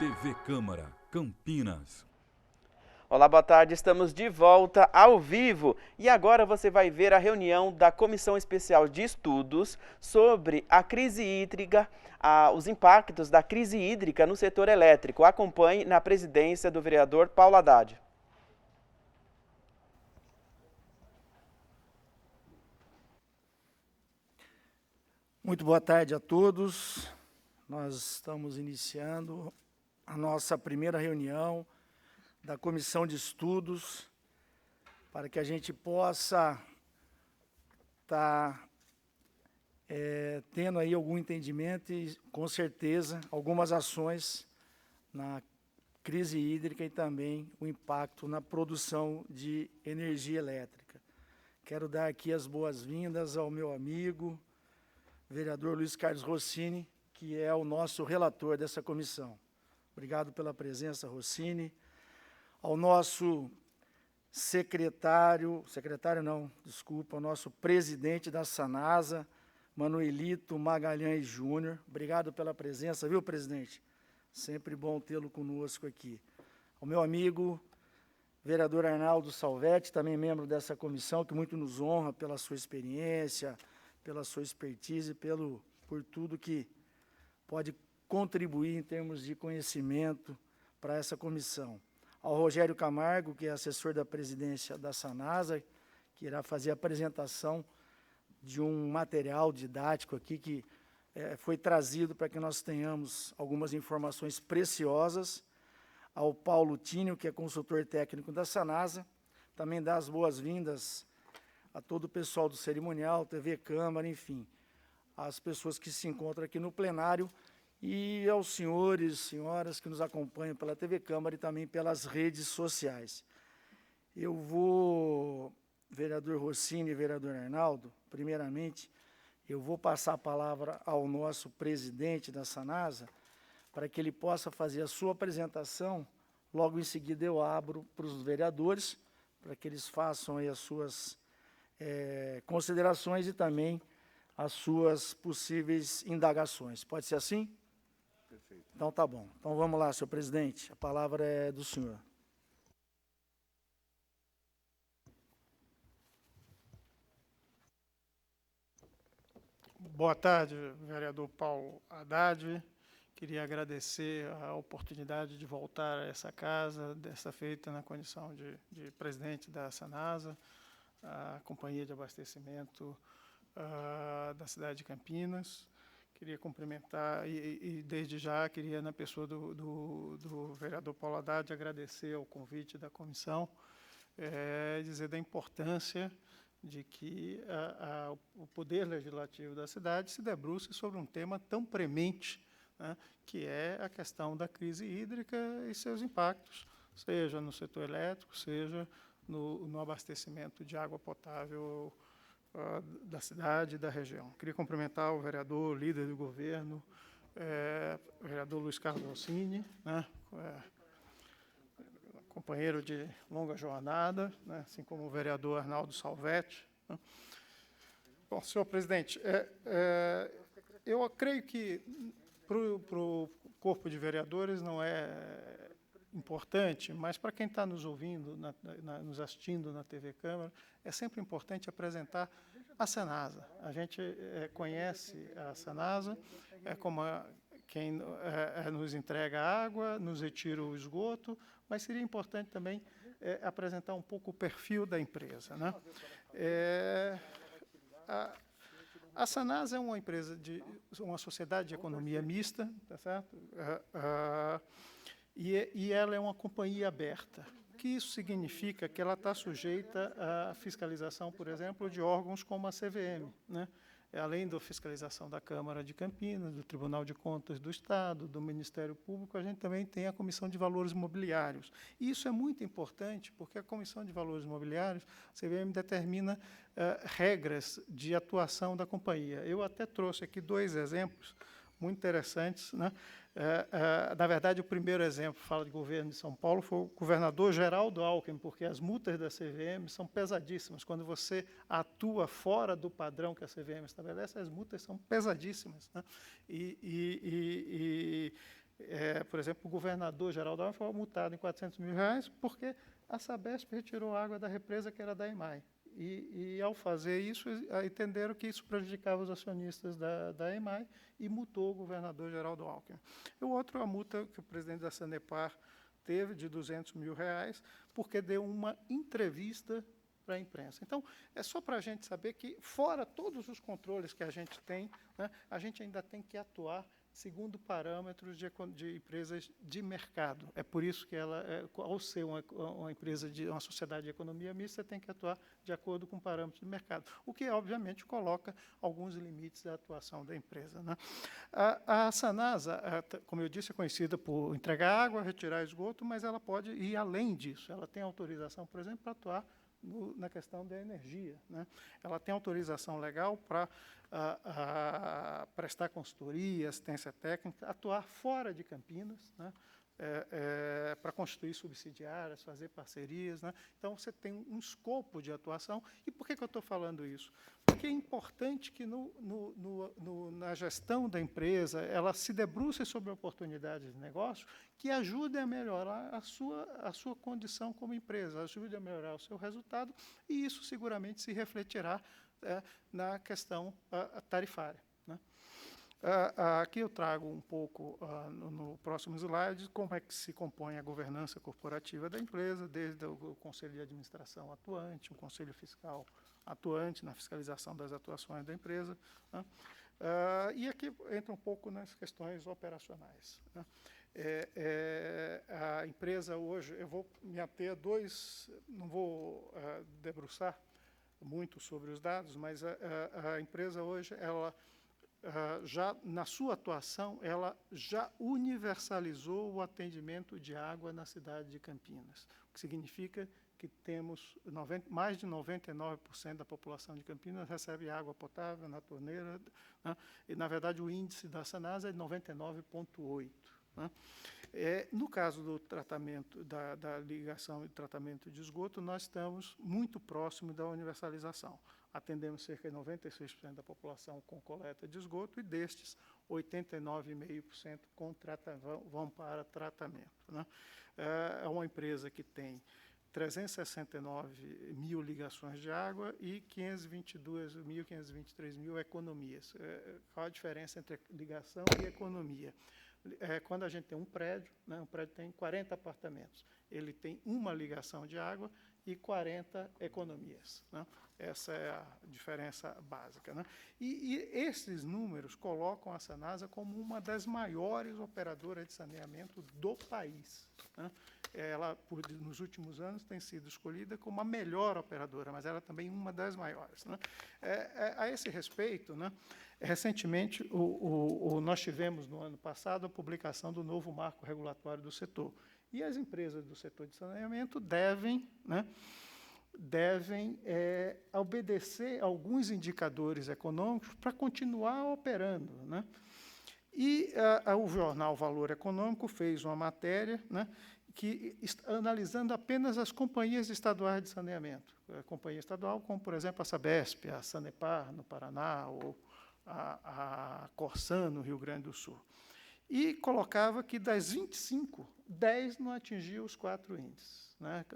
TV Câmara, Campinas. Olá, boa tarde. Estamos de volta ao vivo e agora você vai ver a reunião da Comissão Especial de Estudos sobre a crise hídrica, os impactos da crise hídrica no setor elétrico. Acompanhe na presidência do vereador Paulo Haddad. Muito boa tarde a todos. Nós estamos iniciando a nossa primeira reunião da Comissão de Estudos para que a gente possa estar tendo aí algum entendimento e, com certeza, algumas ações na crise hídrica e também o impacto na produção de energia elétrica. Quero dar aqui as boas-vindas ao meu amigo, vereador Luiz Carlos Rossini, que é o nosso relator dessa comissão. Obrigado pela presença, Rossini. Ao nosso ao nosso presidente da Sanasa, Manuelito Magalhães Júnior. Obrigado pela presença, viu, presidente? Sempre bom tê-lo conosco aqui. Ao meu amigo, vereador Arnaldo Salvetti, também membro dessa comissão, que muito nos honra pela sua experiência, pela sua expertise, por tudo que pode contribuir em termos de conhecimento para essa comissão. Ao Rogério Camargo, que é assessor da presidência da Sanasa, que irá fazer a apresentação de um material didático aqui que foi trazido para que nós tenhamos algumas informações preciosas. Ao Paulo Tínio, que é consultor técnico da Sanasa, também dá as boas-vindas a todo o pessoal do cerimonial, TV Câmara, enfim, as pessoas que se encontram aqui no plenário e aos senhores e senhoras que nos acompanham pela TV Câmara e também pelas redes sociais. Eu vou, vereador Rossini e vereador Arnaldo, primeiramente, eu vou passar a palavra ao nosso presidente da Sanasa para que ele possa fazer a sua apresentação. Logo em seguida eu abro para os vereadores, para que eles façam aí as suas considerações e também as suas possíveis indagações. Pode ser assim? Perfeito. Então, tá bom. Então, vamos lá, senhor presidente. A palavra é do senhor. Boa tarde, vereador Paulo Haddad. Queria agradecer a oportunidade de voltar a essa casa, dessa feita na condição de presidente da Sanasa, a Companhia de Abastecimento da cidade de Campinas. Queria cumprimentar e desde já, queria, na pessoa do vereador Paulo Haddad, agradecer ao convite da comissão, dizer da importância de que o Poder Legislativo da cidade se debruce sobre um tema tão premente, né, que é a questão da crise hídrica e seus impactos, seja no setor elétrico, seja no abastecimento de água potável da cidade e da região. Queria cumprimentar o vereador, líder do governo, o vereador Luiz Carlos Rossini, né, companheiro de longa jornada, né, assim como o vereador Arnaldo Salvetti. Né. Bom, senhor presidente, eu creio que para o corpo de vereadores não é importante, mas para quem está nos ouvindo, nos assistindo na TV Câmara, é sempre importante apresentar a Sanasa. A gente conhece a Sanasa, como quem nos entrega a água, nos retira o esgoto, mas seria importante também apresentar um pouco o perfil da empresa, né? A Sanasa é uma empresa uma sociedade de economia mista, tá certo? E ela é uma companhia aberta. O que isso significa? Que ela está sujeita à fiscalização, por exemplo, de órgãos como a CVM, né? Além da fiscalização da Câmara de Campinas, do Tribunal de Contas do Estado, do Ministério Público, a gente também tem a Comissão de Valores Imobiliários. E isso é muito importante, porque a Comissão de Valores Imobiliários, a CVM, determina regras de atuação da companhia. Eu até trouxe aqui 2 exemplos muito interessantes, né? Na verdade, o primeiro exemplo, fala de governo de São Paulo, foi o governador Geraldo Alckmin, porque as multas da CVM são pesadíssimas. Quando você atua fora do padrão que a CVM estabelece, as multas são pesadíssimas, né? Por exemplo, o governador Geraldo Alckmin foi multado em R$400 mil porque a Sabesp retirou água da represa que era da EMAI. E ao fazer isso, entenderam que isso prejudicava os acionistas da EMAI e multou o governador Geraldo Alckmin. E o outro, a multa que o presidente da Sanepar teve de R$200 mil, porque deu uma entrevista para a imprensa. Então, é só para a gente saber que, fora todos os controles que a gente tem, né, a gente ainda tem que atuar segundo parâmetros de empresas de mercado. É por isso que ela, ao ser uma empresa uma sociedade de economia mista, tem que atuar de acordo com parâmetros de mercado, o que, obviamente, coloca alguns limites da atuação da empresa, né? A Sanasa, como eu disse, é conhecida por entregar água, retirar esgoto, mas ela pode ir além disso. Ela tem autorização, por exemplo, para atuar na questão da energia, né? Ela tem autorização legal para prestar consultoria, assistência técnica, atuar fora de Campinas, né? Para constituir subsidiárias, fazer parcerias, né? Então, você tem um escopo de atuação. E por que eu estou falando isso? Porque é importante que, na gestão da empresa, ela se debruce sobre oportunidades de negócio que ajudem a melhorar a sua condição como empresa, ajude a melhorar o seu resultado, e isso seguramente se refletirá na questão tarifária, né? Aqui eu trago um pouco, no próximo slide, como é que se compõe a governança corporativa da empresa, desde o Conselho de Administração atuante, o Conselho Fiscal atuante na fiscalização das atuações da empresa, né? E aqui entra um pouco nas questões operacionais, né? A empresa hoje, eu vou me ater a não vou debruçar muito sobre os dados, mas a empresa hoje, ela já na sua atuação, ela já universalizou o atendimento de água na cidade de Campinas, o que significa que temos mais de 99% da população de Campinas recebe água potável na torneira, né? E, na verdade, o índice da Sanasa é 99,8%. Né? No caso do tratamento, da ligação e tratamento de esgoto, nós estamos muito próximo da universalização. Atendemos cerca de 96% da população com coleta de esgoto e, destes, 89,5% vão para tratamento, né? É uma empresa que tem 369 mil ligações de água e 523 mil economias. Qual a diferença entre ligação e economia? Quando a gente tem um prédio, né, um prédio tem 40 apartamentos, ele tem uma ligação de água e 40 economias, né? Essa é a diferença básica, né? E esses números colocam a Sanasa como uma das maiores operadoras de saneamento do país, né? Ela, nos últimos anos, tem sido escolhida como a melhor operadora, mas ela é também uma das maiores, né? A esse respeito, né, recentemente, nós tivemos, no ano passado, a publicação do novo marco regulatório do setor. E as empresas do setor de saneamento devem obedecer alguns indicadores econômicos para continuar operando, né? E o jornal Valor Econômico fez uma matéria, né, analisando apenas as companhias estaduais de saneamento. A companhia estadual, como, por exemplo, a Sabesp, a Sanepar, no Paraná, ou a Corsan, no Rio Grande do Sul. E colocava que, das 25, 10 não atingiam os 4 índices, né,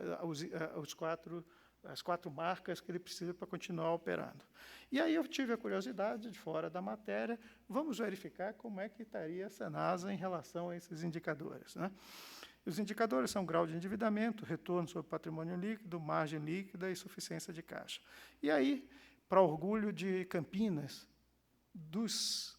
as 4 marcas que ele precisa para continuar operando. E aí eu tive a curiosidade, de fora da matéria, vamos verificar como é que estaria a Sanasa em relação a esses indicadores, né? Os indicadores são grau de endividamento, retorno sobre patrimônio líquido, margem líquida e suficiência de caixa. E aí, para orgulho de Campinas, dos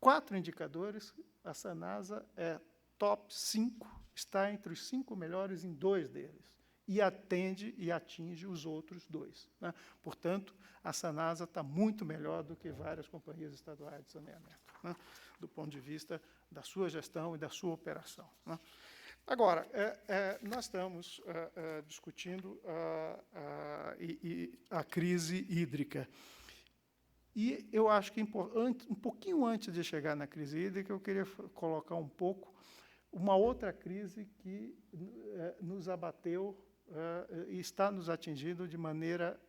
4 indicadores, a Sanasa é top 5, está entre os 5 melhores em 2 deles, e atende e atinge os outros 2, né? Portanto, a Sanasa está muito melhor do que várias companhias estaduais de saneamento, né, do ponto de vista da sua gestão e da sua operação, né? Agora, nós estamos discutindo a crise hídrica. E eu acho que, um pouquinho antes de chegar na crise hídrica, eu queria colocar um pouco uma outra crise que nos abateu e está nos atingindo de maneira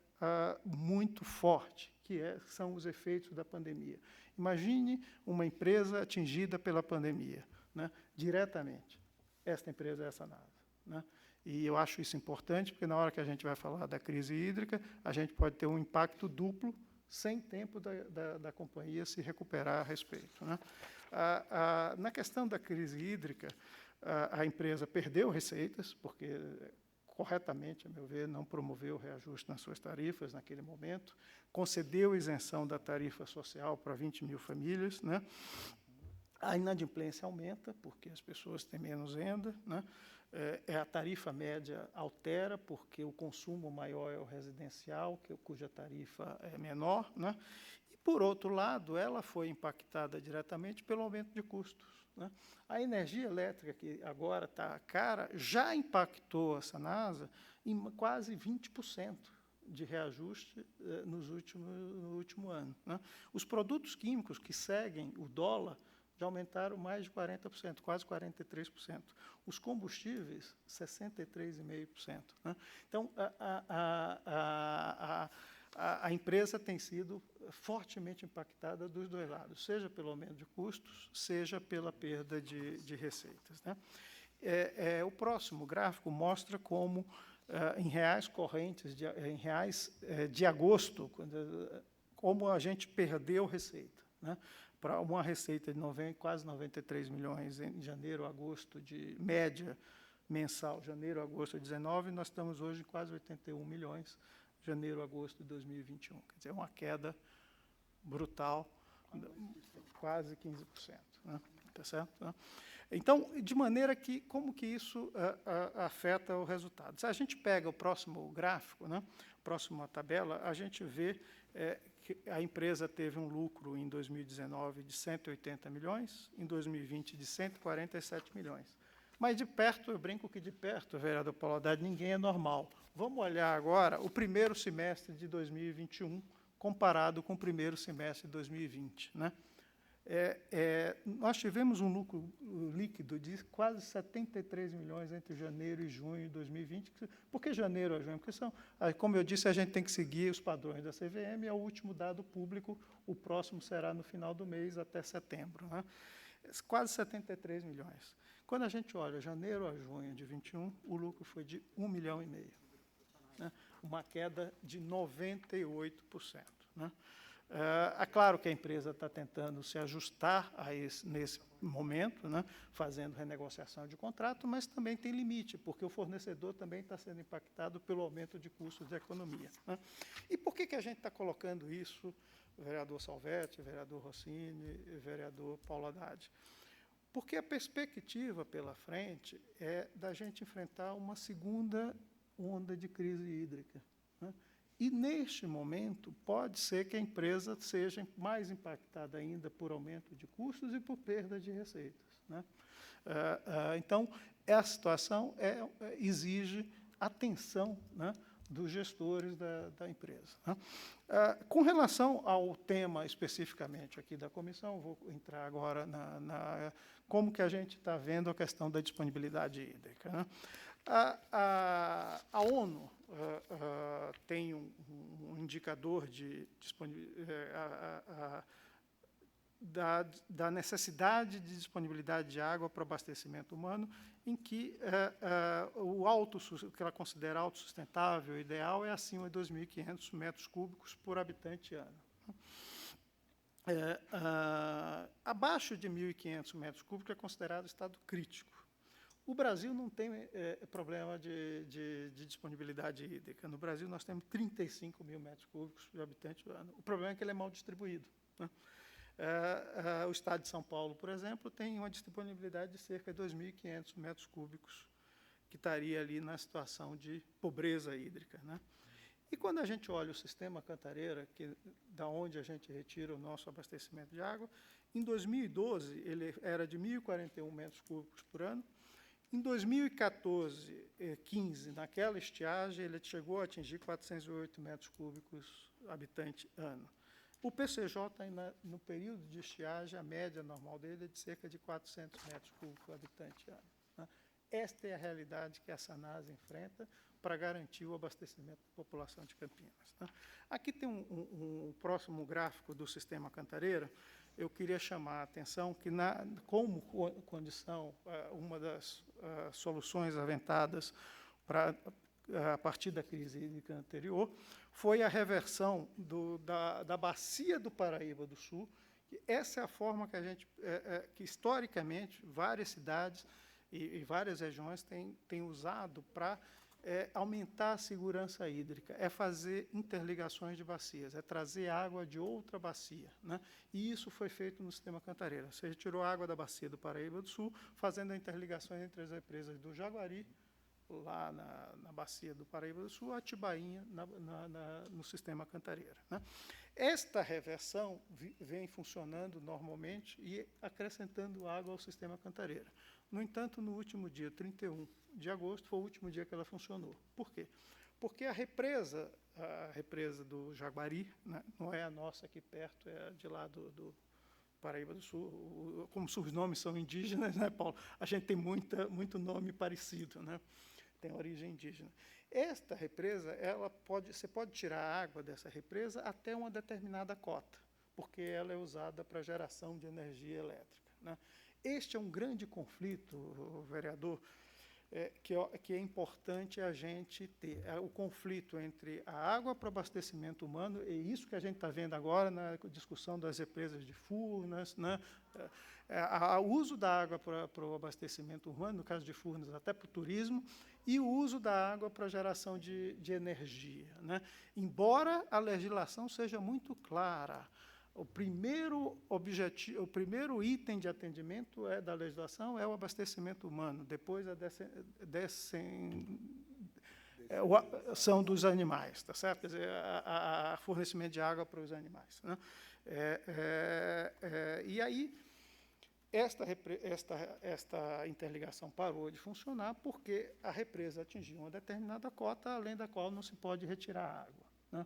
muito forte, que são os efeitos da pandemia. Imagine uma empresa atingida pela pandemia. né, diretamente. Esta empresa é a Sanasa, né? E eu acho isso importante, porque na hora que a gente vai falar da crise hídrica, a gente pode ter um impacto duplo, sem tempo da companhia se recuperar a respeito, né? Na questão da crise hídrica, a empresa perdeu receitas, porque, corretamente, a meu ver, não promoveu o reajuste nas suas tarifas naquele momento, concedeu isenção da tarifa social para 20 mil famílias, né? A inadimplência aumenta, porque as pessoas têm menos renda, né? A tarifa média altera, porque o consumo maior é o residencial, cuja tarifa é menor, né? E, por outro lado, ela foi impactada diretamente pelo aumento de custos, né? A energia elétrica, que agora está cara, já impactou a Sanasa em quase 20% de reajuste no último ano, né? Os produtos químicos que seguem o dólar já aumentaram mais de 40%, quase 43%. Os combustíveis, 63,5%. Né? Então, a empresa tem sido fortemente impactada dos dois lados, seja pelo aumento de custos, seja pela perda de receitas, né? O próximo gráfico mostra como, em reais correntes, em reais de agosto, como a gente perdeu receita, né? Para uma receita de quase 93 milhões em janeiro a agosto, de média mensal, janeiro a agosto de 19, nós estamos hoje em quase 81 milhões, janeiro a agosto de 2021. Quer dizer, uma queda brutal, quase 15%. Né? Tá certo? Então, de maneira que, como que isso afeta o resultado? Se a gente pega o próximo gráfico, né, próxima tabela, a gente vê que a empresa teve um lucro em 2019 de 180 milhões, em 2020 de 147 milhões. Mas de perto, eu brinco que de perto, vereador Paulo Haddad, ninguém é normal. Vamos olhar agora o primeiro semestre de 2021 comparado com o primeiro semestre de 2020, né? Nós tivemos um lucro líquido de quase 73 milhões entre janeiro e junho de 2020. Por que janeiro a junho? Porque como eu disse, a gente tem que seguir os padrões da CVM, é o último dado público, o próximo será no final do mês, até setembro, né? Quase 73 milhões. Quando a gente olha janeiro a junho de 21, o lucro foi de 1,5 milhão, né? Uma queda de 98%. Né? É claro que a empresa está tentando se ajustar nesse momento, né, fazendo renegociação de contrato, mas também tem limite, porque o fornecedor também está sendo impactado pelo aumento de custos de economia. Né? E por que a gente está colocando isso, vereador Salvetti, vereador Rossini, vereador Paulo Haddad? Porque a perspectiva pela frente é da gente enfrentar uma segunda onda de crise hídrica, né? E, neste momento, pode ser que a empresa seja mais impactada ainda por aumento de custos e por perda de receitas, né? Então, essa situação exige atenção, né, dos gestores da empresa, né? Com relação ao tema especificamente aqui da comissão, vou entrar agora como que a gente está vendo a questão da disponibilidade hídrica, né? A ONU tem um indicador da necessidade de disponibilidade de água para abastecimento humano, em que o que ela considera autossustentável, ideal, é acima de 2.500 metros cúbicos por habitante ano. Abaixo de 1.500 metros cúbicos é considerado estado crítico. O Brasil não tem problema de disponibilidade hídrica. No Brasil, nós temos 35 mil metros cúbicos por habitante por ano. O problema é que ele é mal distribuído, né? O estado de São Paulo, por exemplo, tem uma disponibilidade de cerca de 2.500 metros cúbicos, que estaria ali na situação de pobreza hídrica, né? E quando a gente olha o sistema Cantareira, da onde a gente retira o nosso abastecimento de água, em 2012 ele era de 1.041 metros cúbicos por ano. Em 2014, 15, naquela estiagem, ele chegou a atingir 408 metros cúbicos habitante ano. O PCJ, no período de estiagem, a média normal dele é de cerca de 400 metros cúbicos habitante ano, né? Esta é a realidade que a Sanasa enfrenta para garantir o abastecimento da população de Campinas, né? Aqui tem um próximo gráfico do sistema Cantareira, eu queria chamar a atenção que, como condição, uma das soluções aventadas a partir da crise hídrica anterior foi a reversão da bacia do Paraíba do Sul. Essa é a forma que a gente, que historicamente, várias cidades e várias regiões têm usado para aumentar a segurança hídrica, é fazer interligações de bacias, é trazer água de outra bacia, né? E isso foi feito no sistema Cantareira. Você retirou a água da bacia do Paraíba do Sul, fazendo a interligação entre as represas do Jaguari, lá na bacia do Paraíba do Sul, a Atibainha no sistema Cantareira, né? Esta reversão vem funcionando normalmente e acrescentando água ao sistema Cantareira. No entanto, no último dia, 31 de agosto, foi o último dia que ela funcionou. Por quê? Porque a represa do Jaguari, né, não é a nossa aqui perto, é de lá do Paraíba do Sul. Como os nomes são indígenas, né, Paulo? A gente tem muito nome parecido, né? Tem origem indígena. Esta represa, você pode tirar a água dessa represa até uma determinada cota, porque ela é usada para geração de energia elétrica, né? Este é um grande conflito, vereador, que é importante a gente ter. É o conflito entre a água para abastecimento humano, e isso que a gente está vendo agora na discussão das represas de Furnas, né? O uso da água para o abastecimento humano, no caso de Furnas, até para o turismo, e o uso da água para geração de energia, né? Embora a legislação seja muito clara, o primeiro item de atendimento da legislação é o abastecimento humano, depois são dos animais, tá certo? Quer dizer, a fornecimento de água para os animais, né? E aí, esta interligação parou de funcionar porque a represa atingiu uma determinada cota, além da qual não se pode retirar água, né?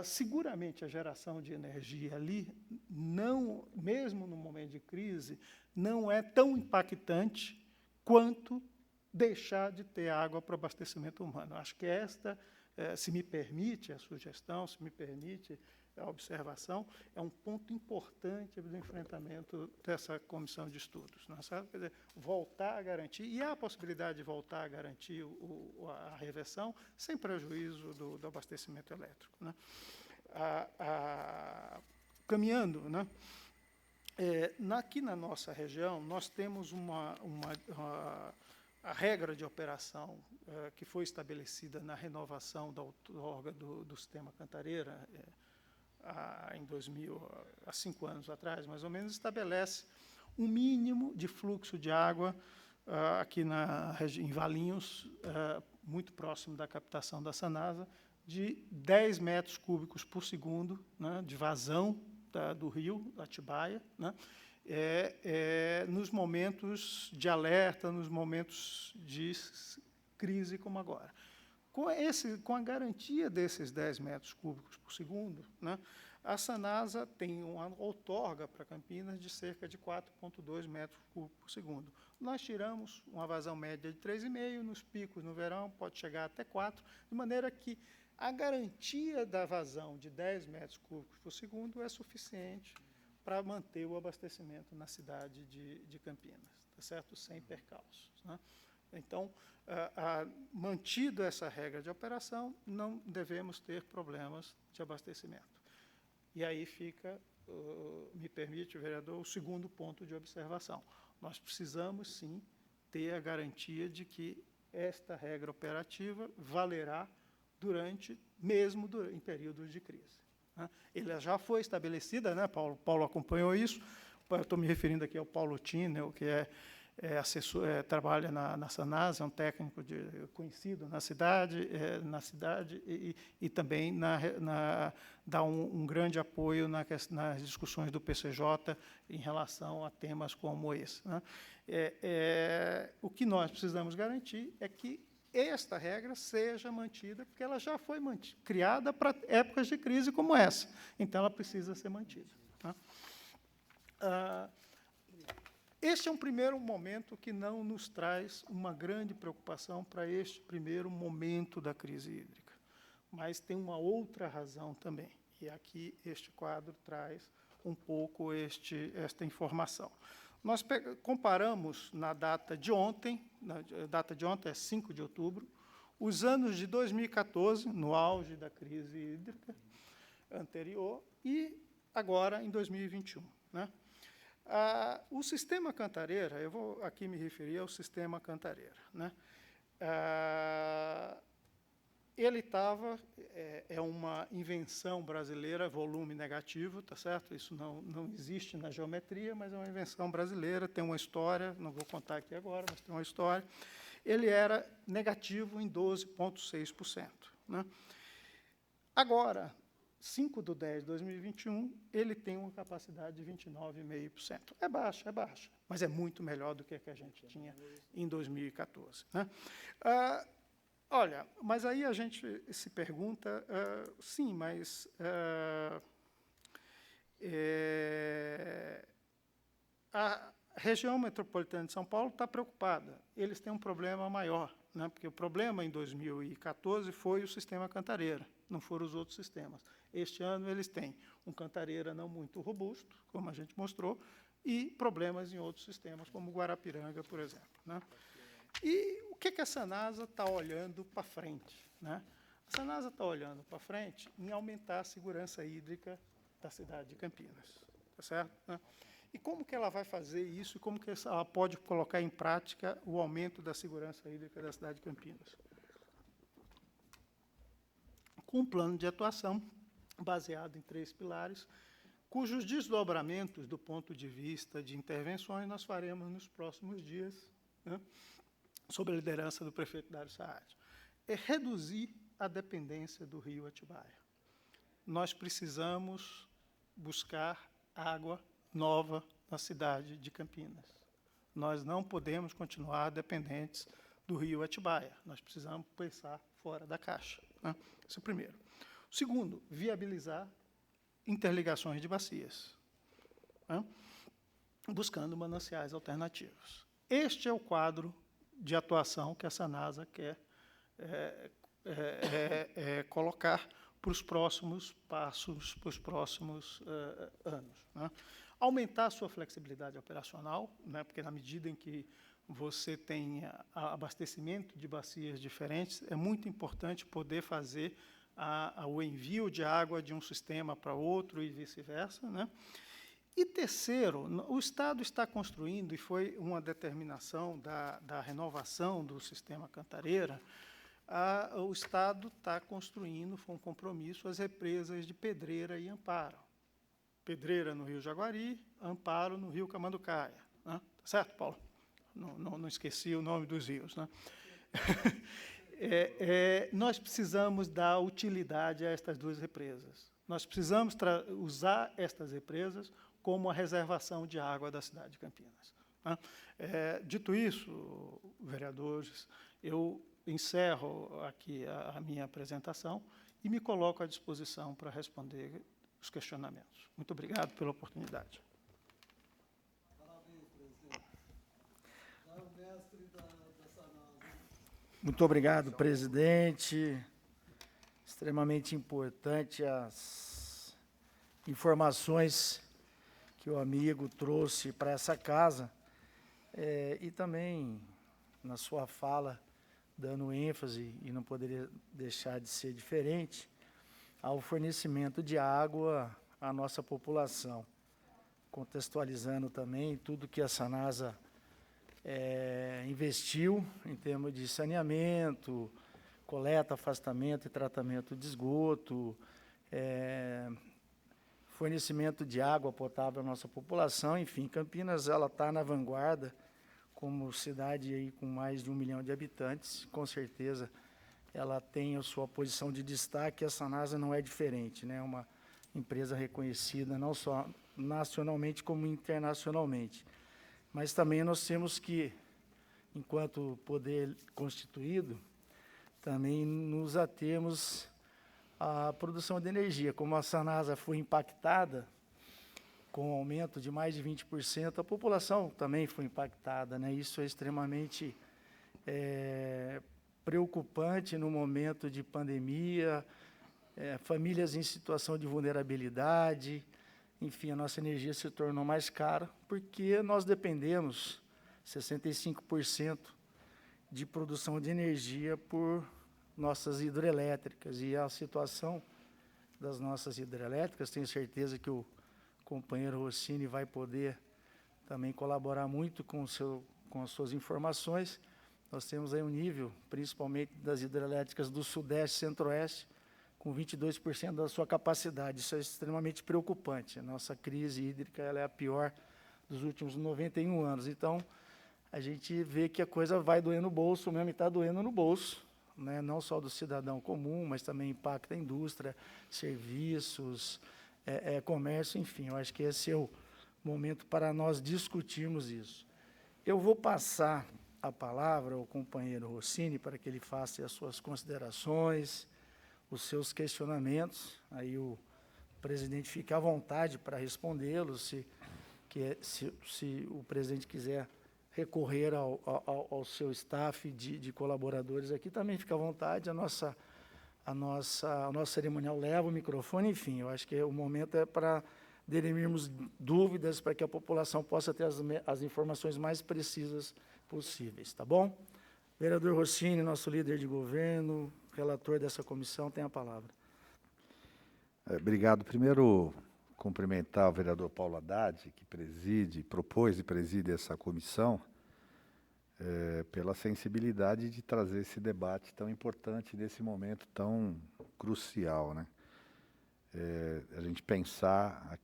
Seguramente a geração de energia ali, mesmo no momento de crise, não é tão impactante quanto deixar de ter água para abastecimento humano. Acho que se me permite a sugestão, se me permite a observação, é um ponto importante do enfrentamento dessa comissão de estudos, não é certo? Quer dizer, voltar a garantir, e há a possibilidade de voltar a garantir a reversão sem prejuízo do abastecimento elétrico, né? Caminhando, né? Aqui na nossa região, nós temos a regra de operação que foi estabelecida na renovação da outorga do sistema Cantareira, há 5 anos atrás, mais ou menos, estabelece um mínimo de fluxo de água aqui em Valinhos, muito próximo da captação da Sanasa, de 10 metros cúbicos por segundo, né, de vazão do rio Atibaia, né, nos momentos de alerta, nos momentos de crise como agora. Com a garantia desses 10 metros cúbicos por segundo, né, a Sanasa tem uma outorga para Campinas de cerca de 4,2 metros cúbicos por segundo. Nós tiramos uma vazão média de 3,5, nos picos no verão pode chegar até 4, de maneira que a garantia da vazão de 10 metros cúbicos por segundo é suficiente para manter o abastecimento na cidade de Campinas, tá certo? Sem percalços, né? Então, mantido essa regra de operação, não devemos ter problemas de abastecimento. E aí fica, me permite, vereador, o segundo ponto de observação. Nós precisamos, sim, ter a garantia de que esta regra operativa valerá mesmo em períodos de crise, né? Ela já foi estabelecida, né, Paulo? Paulo acompanhou isso. Estou me referindo aqui ao Paulo Tinel, que trabalha na Sanasa, é um técnico conhecido na cidade, e também dá um grande apoio nas discussões do PCJ em relação a temas como esse, né? O que nós precisamos garantir é que esta regra seja mantida, porque ela já foi criada para épocas de crise como essa, então ela precisa ser mantida, tá? Este é um primeiro momento que não nos traz uma grande preocupação para este primeiro momento da crise hídrica, mas tem uma outra razão também, e aqui este quadro traz um pouco esta informação. Nós comparamos na data de ontem, a data de ontem é 5 de outubro, os anos de 2014, no auge da crise hídrica anterior, e agora em 2021. Né? O sistema Cantareira, eu vou aqui me referir ao sistema Cantareira. Né? Ele é uma invenção brasileira, volume negativo, tá certo? Isso não existe na geometria, mas é uma invenção brasileira, tem uma história, não vou contar aqui agora, mas tem uma história. Ele era negativo em 12,6%. Né? Agora, 5/10/2021, ele tem uma capacidade de 29,5%. É baixa, mas é muito melhor do que a gente tinha em 2014. Né? Olha, mas aí a gente se pergunta, sim, mas a região metropolitana de São Paulo está preocupada. Eles têm um problema maior, né? Porque o problema em 2014 foi o sistema Cantareira, não foram os outros sistemas. Este ano eles têm um Cantareira não muito robusto, como a gente mostrou, e problemas em outros sistemas, como Guarapiranga, por exemplo. Né? E o que a Sanasa está olhando para frente? Né? A Sanasa está olhando para frente em aumentar a segurança hídrica da cidade de Campinas. Tá certo? Né? E como que ela vai fazer isso? Como que ela pode colocar em prática o aumento da segurança hídrica da cidade de Campinas? Com um plano de atuação baseado em 3 pilares, cujos desdobramentos, do ponto de vista de intervenções, nós faremos nos próximos dias, né, sob a liderança do prefeito Dário Saad. É reduzir a dependência do rio Atibaia. Nós precisamos buscar água nova na cidade de Campinas. Nós não podemos continuar dependentes do rio Atibaia. Nós precisamos pensar fora da caixa. Né? Esse é o primeiro. O segundo, viabilizar interligações de bacias, né? Buscando mananciais alternativos. Este é o quadro de atuação que a Sanasa quer colocar para os próximos passos, para os próximos anos. Né? Aumentar a sua flexibilidade operacional, né? Porque na medida em que você tem abastecimento de bacias diferentes, é muito importante poder fazer o envio de água de um sistema para outro e vice-versa. Né? E terceiro, o Estado está construindo, e foi uma determinação da renovação do sistema Cantareira, o Estado está construindo, foi um compromisso, as represas de Pedreira e Amparo. Pedreira no Rio Jaguari, Amparo no Rio Camanducaia. Né? Tá certo, Paulo? Não esqueci o nome dos rios. Né? Nós precisamos dar utilidade a estas 2 represas. Nós precisamos usar estas represas como a reservação de água da cidade de Campinas. Né? Dito isso, vereadores, eu encerro aqui a minha apresentação e me coloco à disposição para responder os questionamentos. Muito obrigado pela oportunidade. Muito obrigado, presidente. Extremamente importante as informações que o amigo trouxe para essa casa e também, na sua fala, dando ênfase, e não poderia deixar de ser diferente, ao fornecimento de água à nossa população, contextualizando também tudo que a Sanasa investiu em termos de saneamento, coleta, afastamento e tratamento de esgoto, fornecimento de água potável à nossa população. Enfim, Campinas está na vanguarda, como cidade aí com mais de 1 milhão de habitantes, com certeza ela tem a sua posição de destaque, e a Sanasa não é diferente, né? É uma empresa reconhecida não só nacionalmente como internacionalmente. Mas também nós temos que, enquanto poder constituído, também nos atermos à produção de energia. Como a Sanasa foi impactada com o aumento de mais de 20%, a população também foi impactada, né? Isso é extremamente preocupante no momento de pandemia, famílias em situação de vulnerabilidade, enfim, a nossa energia se tornou mais cara, porque nós dependemos 65% de produção de energia por nossas hidrelétricas. E a situação das nossas hidrelétricas, tenho certeza que o companheiro Rossini vai poder também colaborar muito com as suas informações. Nós temos aí um nível, principalmente das hidrelétricas do Sudeste e Centro-Oeste, com 22% da sua capacidade. Isso é extremamente preocupante. A nossa crise hídrica ela é a pior dos últimos 91 anos. Então, a gente vê que a coisa vai doer no bolso mesmo, e está doendo no bolso, né? Não só do cidadão comum, mas também impacta a indústria, serviços, comércio, enfim. Eu acho que esse é o momento para nós discutirmos isso. Eu vou passar a palavra ao companheiro Rossini para que ele faça as suas considerações, os seus questionamentos. Aí o presidente fica à vontade para respondê-los, se o presidente quiser recorrer ao seu staff de colaboradores aqui, também fica à vontade. O nosso cerimonial leva o microfone, enfim, eu acho que o momento é para dirimirmos dúvidas, para que a população possa ter as informações mais precisas possíveis, tá bom? Vereador Rossini, nosso líder de governo, relator dessa comissão, tem a palavra. Obrigado. Primeiro, cumprimentar o vereador Paulo Haddad, que propôs e preside essa comissão, pela sensibilidade de trazer esse debate tão importante nesse momento tão crucial, né? A gente pensar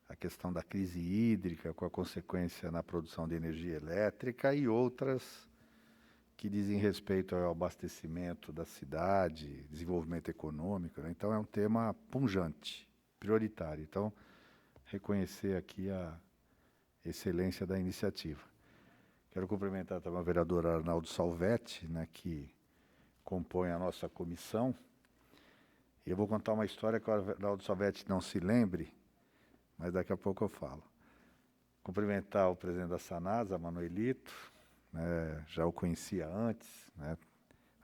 a questão da crise hídrica, com a consequência na produção de energia elétrica e outras que dizem respeito ao abastecimento da cidade, desenvolvimento econômico, né? Então, é um tema pungente, prioritário. Então, reconhecer aqui a excelência da iniciativa. Quero cumprimentar também o vereador Arnaldo Salvetti, né, que compõe a nossa comissão. E eu vou contar uma história que o Arnaldo Salvetti não se lembre, mas daqui a pouco eu falo. Cumprimentar o presidente da Sanasa, Manuelito, né, já o conhecia antes, né,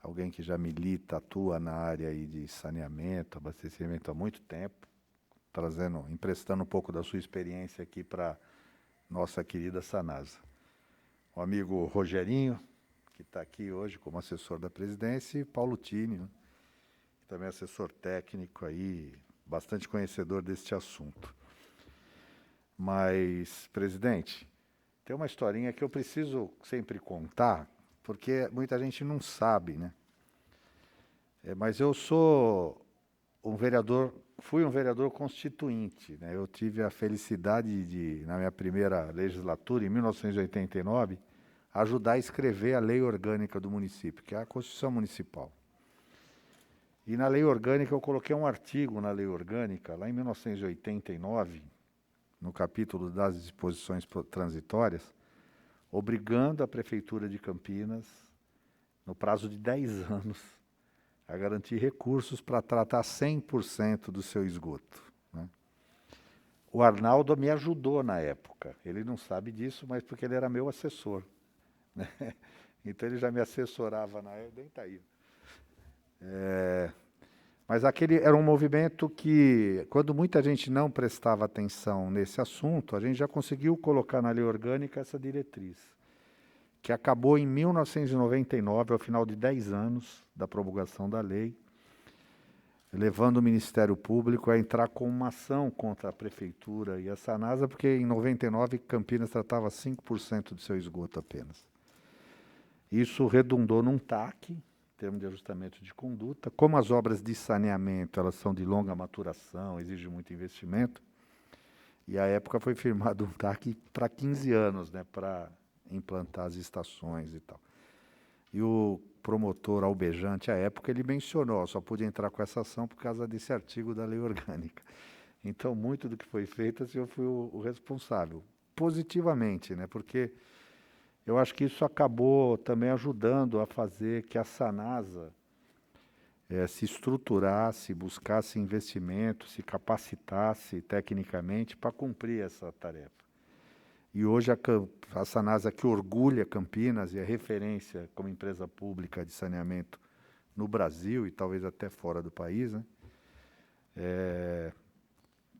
alguém que já milita, atua na área aí de saneamento, abastecimento há muito tempo, emprestando um pouco da sua experiência aqui para nossa querida Sanasa. O amigo Rogerinho, que está aqui hoje como assessor da presidência, e Paulo Tini, né, também assessor técnico aí, bastante conhecedor deste assunto. Mas, presidente, tem uma historinha que eu preciso sempre contar, porque muita gente não sabe, né? Mas eu fui um vereador constituinte, né? Eu tive a felicidade de, na minha primeira legislatura, em 1989, ajudar a escrever a lei orgânica do município, que é a Constituição Municipal. E na lei orgânica, eu coloquei um artigo na lei orgânica, lá em 1989, no capítulo das disposições transitórias, obrigando a Prefeitura de Campinas, no prazo de 10 anos, a garantir recursos para tratar 100% do seu esgoto, né? O Arnaldo me ajudou na época. Ele não sabe disso, mas porque ele era meu assessor, né? Então ele já me assessorava na época, nem está aí. Mas aquele era um movimento que, quando muita gente não prestava atenção nesse assunto, a gente já conseguiu colocar na lei orgânica essa diretriz, que acabou em 1999, ao final de 10 anos da promulgação da lei, levando o Ministério Público a entrar com uma ação contra a Prefeitura e a Sanasa, porque em 99 Campinas tratava 5% do seu esgoto apenas. Isso redundou num TAC, termo de ajustamento de conduta. Como as obras de saneamento elas são de longa maturação, exigem muito investimento, e à época foi firmado um TAC para 15 anos, né, para implantar as estações e tal. E o promotor Albejante, à época, ele mencionou, só pude entrar com essa ação por causa desse artigo da lei orgânica. Então, muito do que foi feito, assim, eu fui o responsável, positivamente, né, porque eu acho que isso acabou também ajudando a fazer que a Sanasa se estruturasse, buscasse investimento, se capacitasse tecnicamente para cumprir essa tarefa. E hoje a Sanasa, que orgulha Campinas e é referência como empresa pública de saneamento no Brasil e talvez até fora do país, né,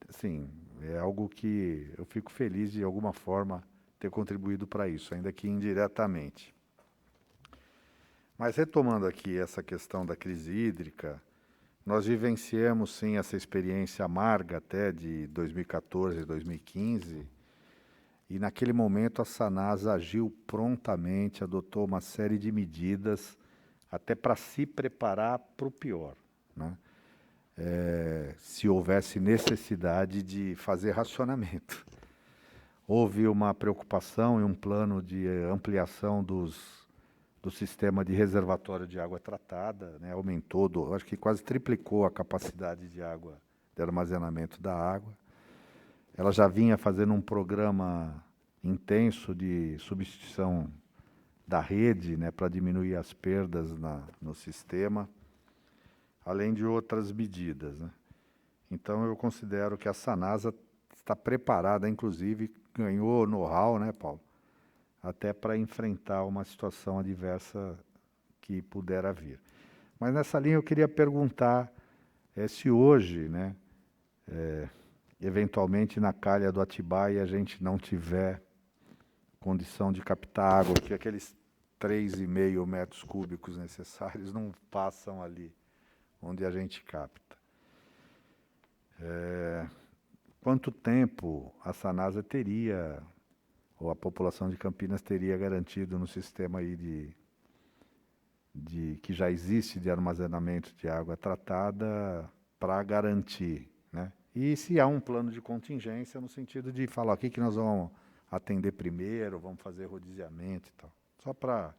assim, é algo que eu fico feliz de alguma forma ter contribuído para isso, ainda que indiretamente. Mas retomando aqui essa questão da crise hídrica, nós vivenciamos sim essa experiência amarga até de 2014, 2015, e naquele momento a Sanasa agiu prontamente, adotou uma série de medidas até para se preparar para o pior, né? Se houvesse necessidade de fazer racionamento. Houve uma preocupação e um plano de ampliação do sistema de reservatório de água tratada, né? Aumentou, acho que quase triplicou a capacidade de água, de armazenamento da água. Ela já vinha fazendo um programa intenso de substituição da rede, né, para diminuir as perdas no sistema, além de outras medidas, né? Então, eu considero que a Sanasa está preparada, inclusive ganhou know-how, né, Paulo, até para enfrentar uma situação adversa que pudera vir. Mas nessa linha eu queria perguntar se hoje, né, eventualmente na calha do Atibaia a gente não tiver condição de captar água, porque aqueles 3,5 metros cúbicos necessários não passam ali onde a gente capta. Quanto tempo a Sanasa teria, ou a população de Campinas teria garantido no sistema aí que já existe de armazenamento de água tratada para garantir, né? E se há um plano de contingência no sentido de falar o que nós vamos atender primeiro, vamos fazer rodiziamento e tal. Só para,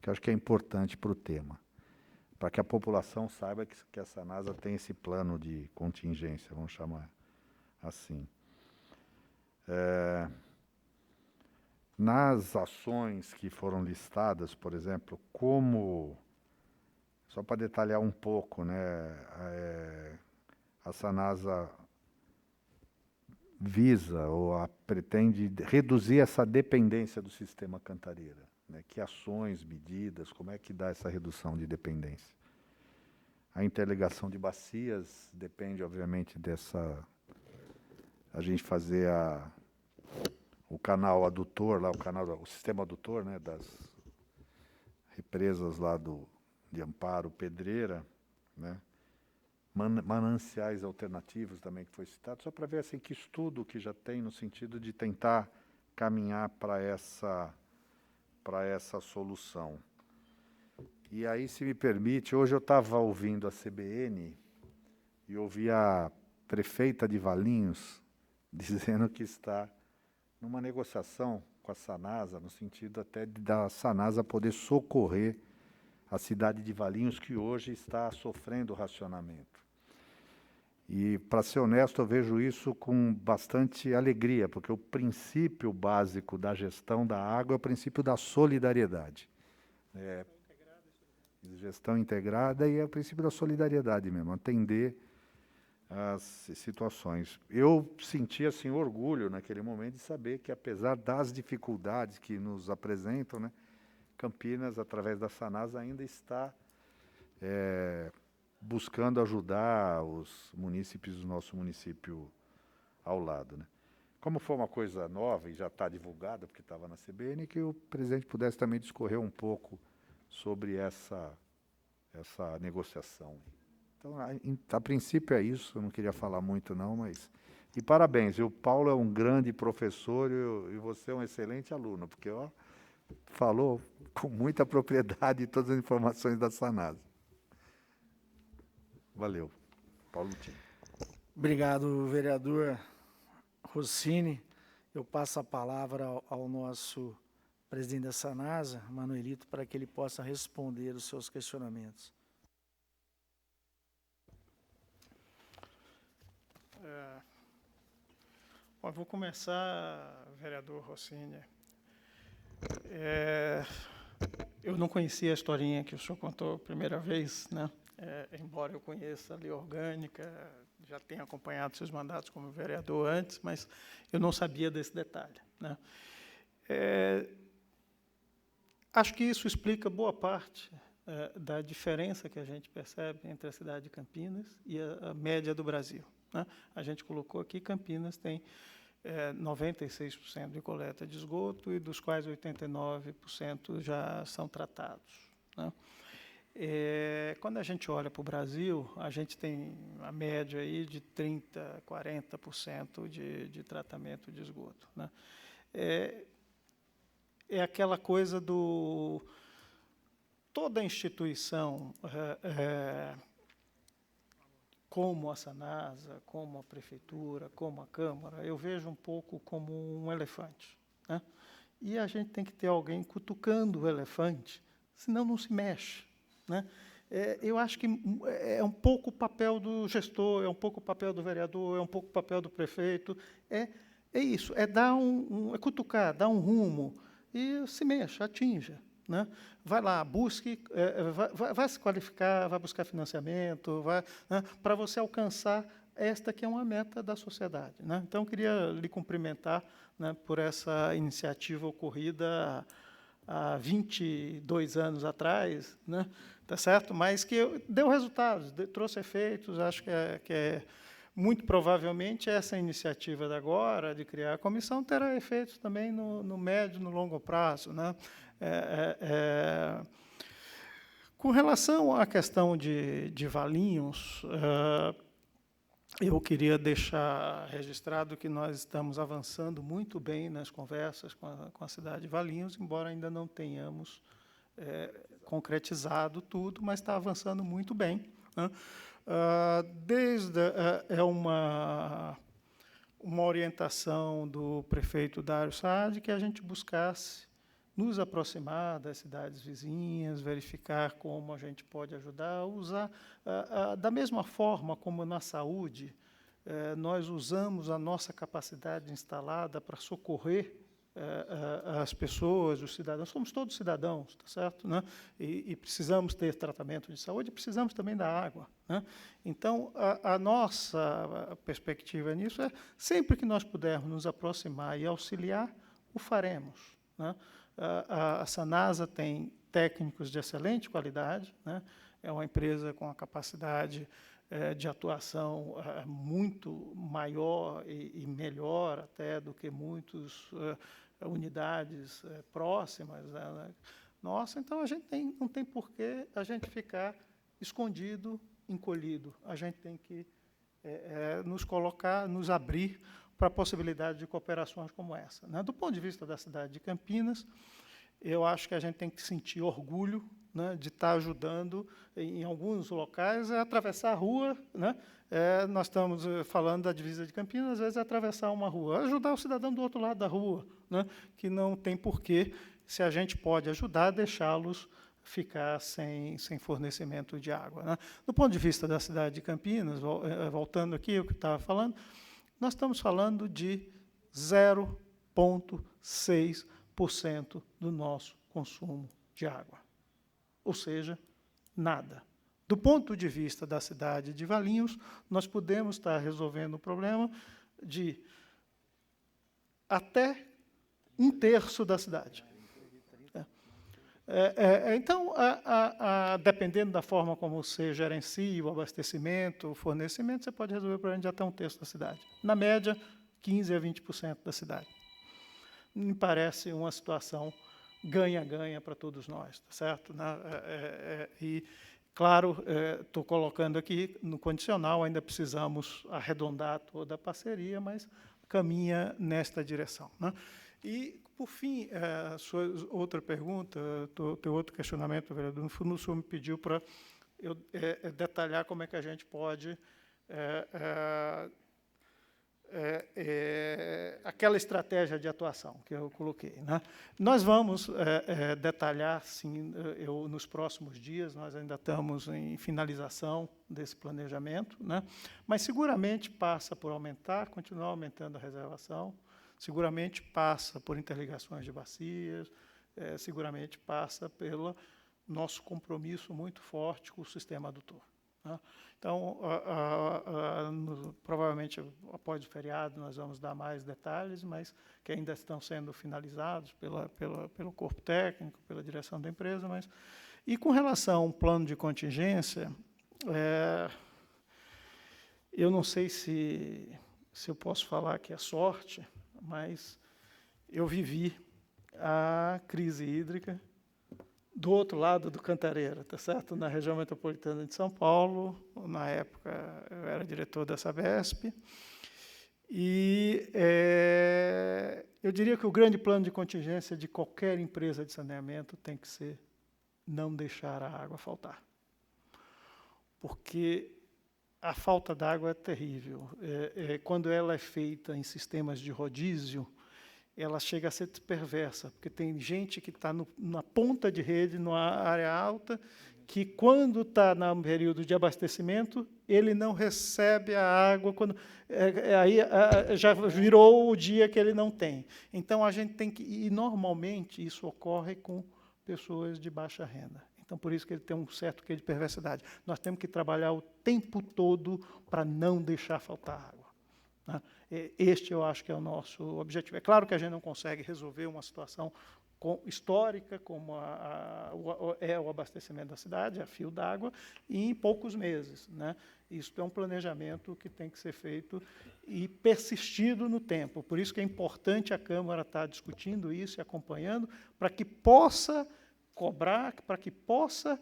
que eu acho que é importante para o tema, para que a população saiba que a Sanasa tem esse plano de contingência, vamos chamar assim. Nas ações que foram listadas, por exemplo, só para detalhar um pouco, né, a Sanasa visa ou pretende reduzir essa dependência do sistema Cantareira, né? Que ações, medidas, como é que dá essa redução de dependência? A interligação de bacias depende, obviamente, a gente fazer o canal adutor, lá, o sistema adutor, né, das represas lá de Amparo, Pedreira, né? Mananciais alternativos também que foi citado, só para ver assim, que estudo que já tem no sentido de tentar caminhar para essa solução. E aí, se me permite, hoje eu estava ouvindo a CBN e ouvi a prefeita de Valinhos dizendo que está numa negociação com a Sanasa, no sentido até da Sanasa poder socorrer a cidade de Valinhos, que hoje está sofrendo racionamento. E, para ser honesto, eu vejo isso com bastante alegria, porque o princípio básico da gestão da água é o princípio da solidariedade. Gestão integrada e é o princípio da solidariedade mesmo, atender às situações. Eu senti assim, orgulho naquele momento de saber que, apesar das dificuldades que nos apresentam, né, Campinas, através da Sanasa, ainda está buscando ajudar os munícipes do nosso município ao lado, né? Como foi uma coisa nova e já está divulgada, porque estava na CBN, que o presidente pudesse também discorrer um pouco sobre essa negociação. Então, a princípio é isso, eu não queria falar muito não, mas... E parabéns, o Paulo é um grande professor e você é um excelente aluno, porque falou com muita propriedade todas as informações da Sanasa. Valeu. Paulo Tim. Obrigado, vereador Rossini. Eu passo a palavra ao nosso presidente da Sanasa, Manuelito, para que ele possa responder os seus questionamentos. Bom, eu vou começar, vereador Rossini. Eu não conhecia a historinha que o senhor contou a primeira vez, né? Embora eu conheça a lei orgânica, já tenha acompanhado seus mandatos como vereador antes, mas eu não sabia desse detalhe, né? Acho que isso explica boa parte da diferença que a gente percebe entre a cidade de Campinas e a média do Brasil, né? A gente colocou aqui, Campinas tem 96% de coleta de esgoto, e dos quais 89% já são tratados, né? Quando a gente olha para o Brasil, a gente tem a média aí de 30%, 40% de tratamento de esgoto, né? É aquela coisa do... Toda instituição, como a Sanasa, como a Prefeitura, como a Câmara, eu vejo um pouco como um elefante, né? E a gente tem que ter alguém cutucando o elefante, senão não se mexe, né? Eu acho que é um pouco o papel do gestor, é um pouco o papel do vereador, é um pouco o papel do prefeito. É isso, é dar é cutucar, dar um rumo e se mexa, atinja, né? Vai lá, busque, vai se qualificar, vai buscar financiamento, né, para você alcançar esta que é uma meta da sociedade, né? Então, eu queria lhe cumprimentar, né, por essa iniciativa ocorrida há 22 anos atrás, né, tá certo? Mas que deu resultados, trouxe efeitos. Acho que muito provavelmente essa iniciativa de agora, de criar a comissão, terá efeitos também no médio e no longo prazo, né? Com relação à questão de Valinhos, eu queria deixar registrado que nós estamos avançando muito bem nas conversas com a cidade de Valinhos, embora ainda não tenhamos concretizado tudo, mas está avançando muito bem, né? Uma orientação do prefeito Dário Saad que a gente buscasse nos aproximar das cidades vizinhas, verificar como a gente pode ajudar, usar, da mesma forma como na saúde, nós usamos a nossa capacidade instalada para socorrer as pessoas, os cidadãos. Somos todos cidadãos, tá certo, né? E precisamos ter tratamento de saúde, precisamos também da água, né? Então, a nossa perspectiva nisso é, sempre que nós pudermos nos aproximar e auxiliar, o faremos, né? A Sanasa tem técnicos de excelente qualidade, né? É uma empresa com a capacidade de atuação muito maior e melhor até do que muitas unidades próximas, né? Nossa, então a gente não tem por que a gente ficar escondido, encolhido. A gente tem que nos colocar, nos abrir para a possibilidade de cooperações como essa, né? Do ponto de vista da cidade de Campinas, eu acho que a gente tem que sentir orgulho, né, de estar ajudando em alguns locais a atravessar a rua, né? Nós estamos falando da divisa de Campinas, às vezes atravessar uma rua, ajudar o cidadão do outro lado da rua, né, que não tem porquê, se a gente pode ajudar, deixá-los ficar sem fornecimento de água, né? Do ponto de vista da cidade de Campinas, voltando aqui ao que eu estava falando, nós estamos falando de 0,6% do nosso consumo de água. Ou seja, nada. Do ponto de vista da cidade de Valinhos, nós podemos estar resolvendo o problema de até 1/3 da cidade. Então, dependendo da forma como você gerencia o abastecimento, o fornecimento, você pode resolver o problema de até 1/3 da cidade. Na média, 15% a 20% da cidade. Me parece uma situação ganha-ganha para todos nós, tá certo? E, claro, estou colocando aqui no condicional, ainda precisamos arredondar toda a parceria, mas caminha nesta direção, né? E, por fim, sua outra pergunta, teu outro questionamento, vereador, no fundo, o senhor me pediu para eu detalhar como é que a gente pode aquela estratégia de atuação que eu coloquei, né? Nós vamos detalhar, sim, nos próximos dias, nós ainda estamos em finalização desse planejamento, né? Mas seguramente passa por continuar aumentando a reservação, seguramente passa por interligações de bacias, seguramente passa pelo nosso compromisso muito forte com o sistema adutor, né? Então, provavelmente, após o feriado, nós vamos dar mais detalhes, mas que ainda estão sendo finalizados pelo corpo técnico, pela direção da empresa, mas E com relação ao plano de contingência, eu não sei se eu posso falar que é sorte, mas eu vivi a crise hídrica do outro lado do Cantareira, tá certo? Na região metropolitana de São Paulo. Na época, eu era diretor da Sabesp. E eu diria que o grande plano de contingência de qualquer empresa de saneamento tem que ser não deixar a água faltar. Porque a falta d'água é terrível. Quando ela é feita em sistemas de rodízio, ela chega a ser perversa, porque tem gente que está na ponta de rede, numa área alta, que quando está no período de abastecimento, ele não recebe a água, aí já virou o dia que ele não tem. Então, a gente tem que... E, normalmente, isso ocorre com pessoas de baixa renda. Então, por isso que ele tem um certo quê de perversidade. Nós temos que trabalhar o tempo todo para não deixar faltar água. Este, eu acho que é o nosso objetivo. É claro que a gente não consegue resolver uma situação histórica, como é o abastecimento da cidade, a fio d'água, em poucos meses, né? Isso é um planejamento que tem que ser feito e persistido no tempo. Por isso que é importante a Câmara estar discutindo isso e acompanhando, para que possa cobrar, para que possa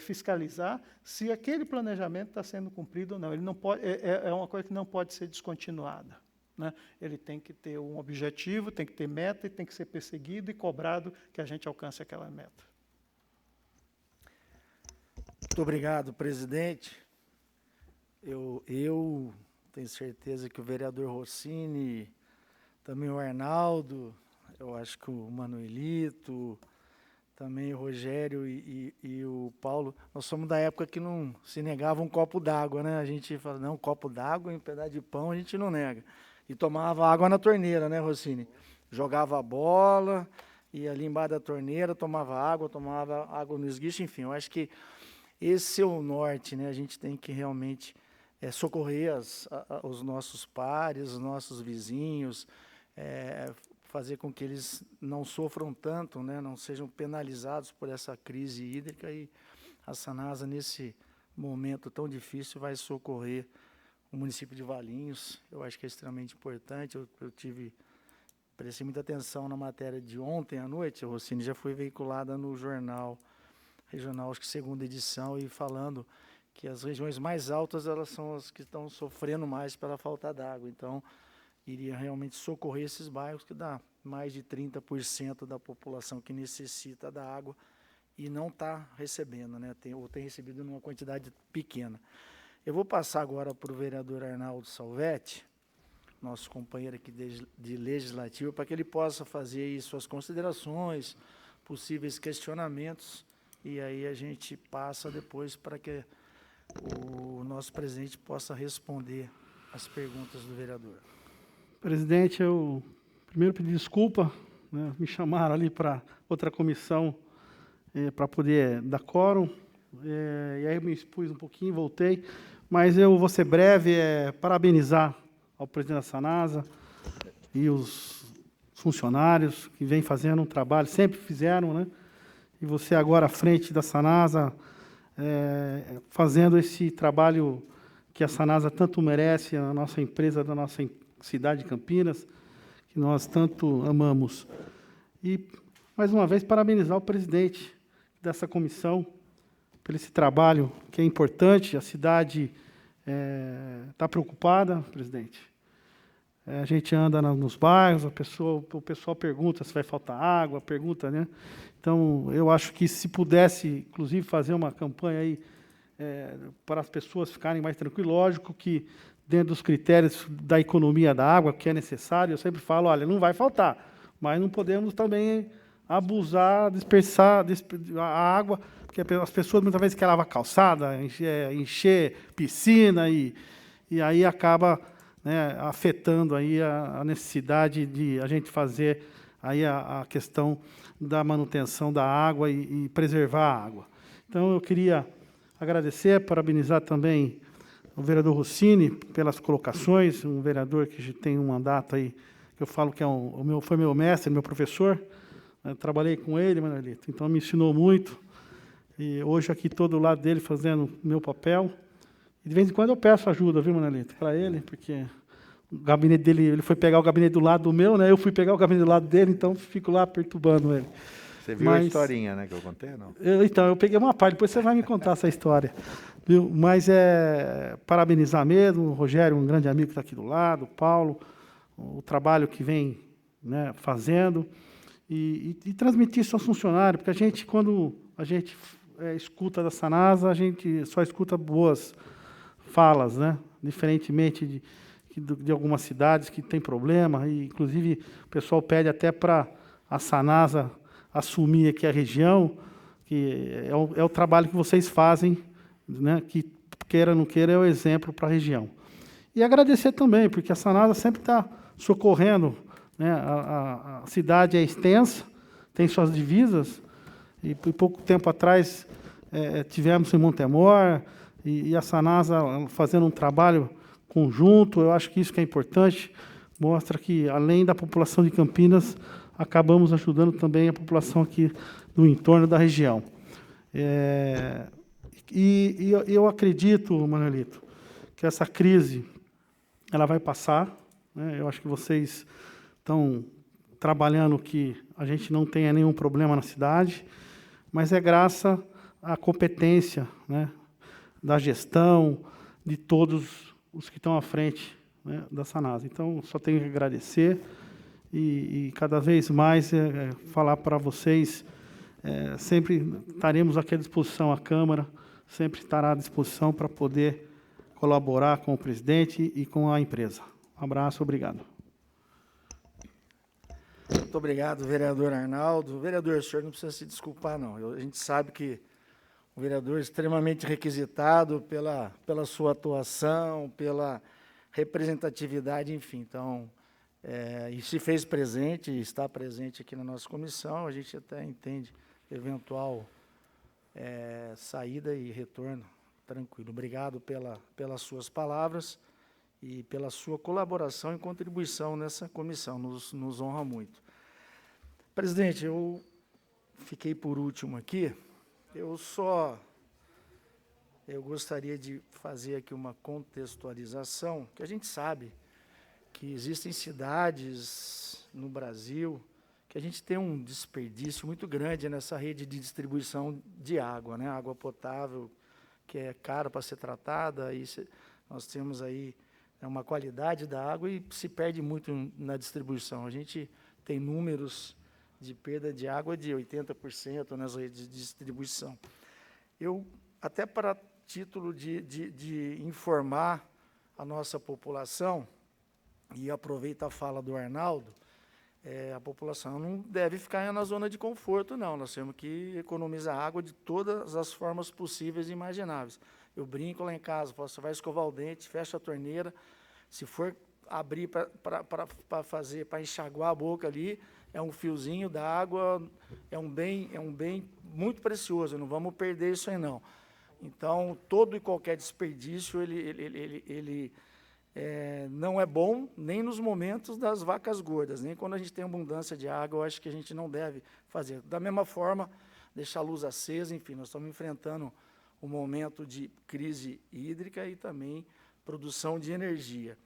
fiscalizar se aquele planejamento está sendo cumprido ou não. Ele não pode, é uma coisa que não pode ser descontinuada, né? Ele tem que ter um objetivo, tem que ter meta e tem que ser perseguido e cobrado que a gente alcance aquela meta. Muito obrigado, presidente. Eu tenho certeza que o vereador Rossini, também o Arnaldo, eu acho que o Manuelito, também o Rogério e o Paulo, nós somos da época que não se negava um copo d'água, né? A gente fala, não, um copo d'água e um pedaço de pão a gente não nega. E tomava água na torneira, né, Rossini? Jogava a bola, ia ali embaixo da torneira, tomava água no esguicho, enfim, eu acho que esse é o norte, né? A gente tem que realmente socorrer os nossos pares, os nossos vizinhos, fazer com que eles não sofram tanto, né, não sejam penalizados por essa crise hídrica, e a Sanasa, nesse momento tão difícil, vai socorrer o município de Valinhos. Eu acho que é extremamente importante. Eu prestei muita atenção na matéria de ontem à noite, a Rossini, já foi veiculada no jornal regional, acho que 2ª edição, e falando que as regiões mais altas, elas são as que estão sofrendo mais pela falta d'água. Então, iria realmente socorrer esses bairros, que dá mais de 30% da população que necessita da água e não está recebendo, né? Ou tem recebido numa quantidade pequena. Eu vou passar agora para o vereador Arnaldo Salvetti, nosso companheiro aqui de legislativo, para que ele possa fazer aí suas considerações, possíveis questionamentos, e aí a gente passa depois para que o nosso presidente possa responder as perguntas do vereador. Presidente, eu primeiro pedi desculpa, né, me chamaram ali para outra comissão para poder dar quórum, e aí eu me expus um pouquinho, voltei, mas eu vou ser breve, parabenizar ao presidente da Sanasa e os funcionários que vêm fazendo um trabalho, sempre fizeram, né? E você agora à frente da Sanasa, fazendo esse trabalho que a Sanasa tanto merece, a nossa empresa da nossa cidade de Campinas, que nós tanto amamos. E, mais uma vez, parabenizar o presidente dessa comissão por esse trabalho que é importante. A cidade está preocupada, presidente. A gente anda nos bairros, o pessoal pergunta se vai faltar água, pergunta, né? Então, eu acho que se pudesse, inclusive, fazer uma campanha aí para as pessoas ficarem mais tranquilas, lógico que dentro dos critérios da economia da água, que é necessário, eu sempre falo, olha, não vai faltar, mas não podemos também abusar, dispersar a água, porque as pessoas muitas vezes querem lavar calçada, encher piscina, e aí acaba, né, afetando aí a necessidade de a gente fazer aí a questão da manutenção da água e preservar a água. Então, eu queria agradecer, parabenizar também o vereador Rossini pelas colocações, um vereador que tem um mandato aí, que eu falo que foi meu mestre, meu professor. Eu trabalhei com ele, Manuelito, então me ensinou muito. E hoje aqui estou do lado dele fazendo o meu papel. E de vez em quando eu peço ajuda, viu, Manelito, para ele, porque o gabinete dele, ele foi pegar o gabinete do lado do meu, né? Eu fui pegar o gabinete do lado dele, então fico lá perturbando ele. Você viu a historinha, né, que eu contei, não? Então, eu peguei uma parte, depois você vai me contar essa história. Viu? Mas parabenizar mesmo, o Rogério, um grande amigo que está aqui do lado, o Paulo, o trabalho que vem, né, fazendo, e transmitir isso aos funcionários, porque a gente, quando a gente escuta da Sanasa, a gente só escuta boas falas, né? Diferentemente de algumas cidades que tem problema, e inclusive o pessoal pede até para a Sanasa assumir aqui a região, que é o trabalho que vocês fazem, né, que, queira ou não queira, é o exemplo para a região. E agradecer também, porque a Sanasa sempre está socorrendo, né, a cidade é extensa, tem suas divisas, e por pouco tempo atrás tivemos em Montemor, e a Sanasa fazendo um trabalho conjunto. Eu acho que isso que é importante, mostra que, além da população de Campinas, acabamos ajudando também a população aqui do entorno da região. E eu acredito, Manuelito, que essa crise ela vai passar, né? Eu acho que vocês estão trabalhando que a gente não tenha nenhum problema na cidade, mas é graças à competência, né, da gestão, de todos os que estão à frente, né, da Sanasa. Então, só tenho que agradecer e cada vez mais falar para vocês, sempre estaremos aqui à disposição, a Câmara sempre estará à disposição para poder colaborar com o presidente e com a empresa. Um abraço, obrigado. Muito obrigado, vereador Arnaldo. Vereador, o senhor não precisa se desculpar, não. A gente sabe que o vereador é extremamente requisitado pela sua atuação, pela representatividade, enfim. Então, e se fez presente, está presente aqui na nossa comissão, a gente até entende eventual saída e retorno tranquilo. Obrigado pelas suas palavras e pela sua colaboração e contribuição nessa comissão, nos honra muito. Presidente, eu fiquei por último aqui, eu gostaria de fazer aqui uma contextualização, que a gente sabe que existem cidades no Brasil que a gente tem um desperdício muito grande nessa rede de distribuição de água, né? Água potável, que é cara para ser tratada, e nós temos aí uma qualidade da água e se perde muito na distribuição. A gente tem números de perda de água de 80% nas redes de distribuição. Eu, até para título de informar a nossa população, e aproveito a fala do Arnaldo, a população não deve ficar na zona de conforto, não. Nós temos que economizar água de todas as formas possíveis e imagináveis. Eu brinco lá em casa, você vai escovar o dente, fecha a torneira, se for abrir para enxaguar a boca ali, é um fiozinho da água, é um bem muito precioso, não vamos perder isso aí, não. Então, todo e qualquer desperdício, ele não é bom nem nos momentos das vacas gordas, nem quando a gente tem abundância de água, eu acho que a gente não deve fazer. Da mesma forma, deixar a luz acesa, enfim, nós estamos enfrentando um momento de crise hídrica e também produção de energia.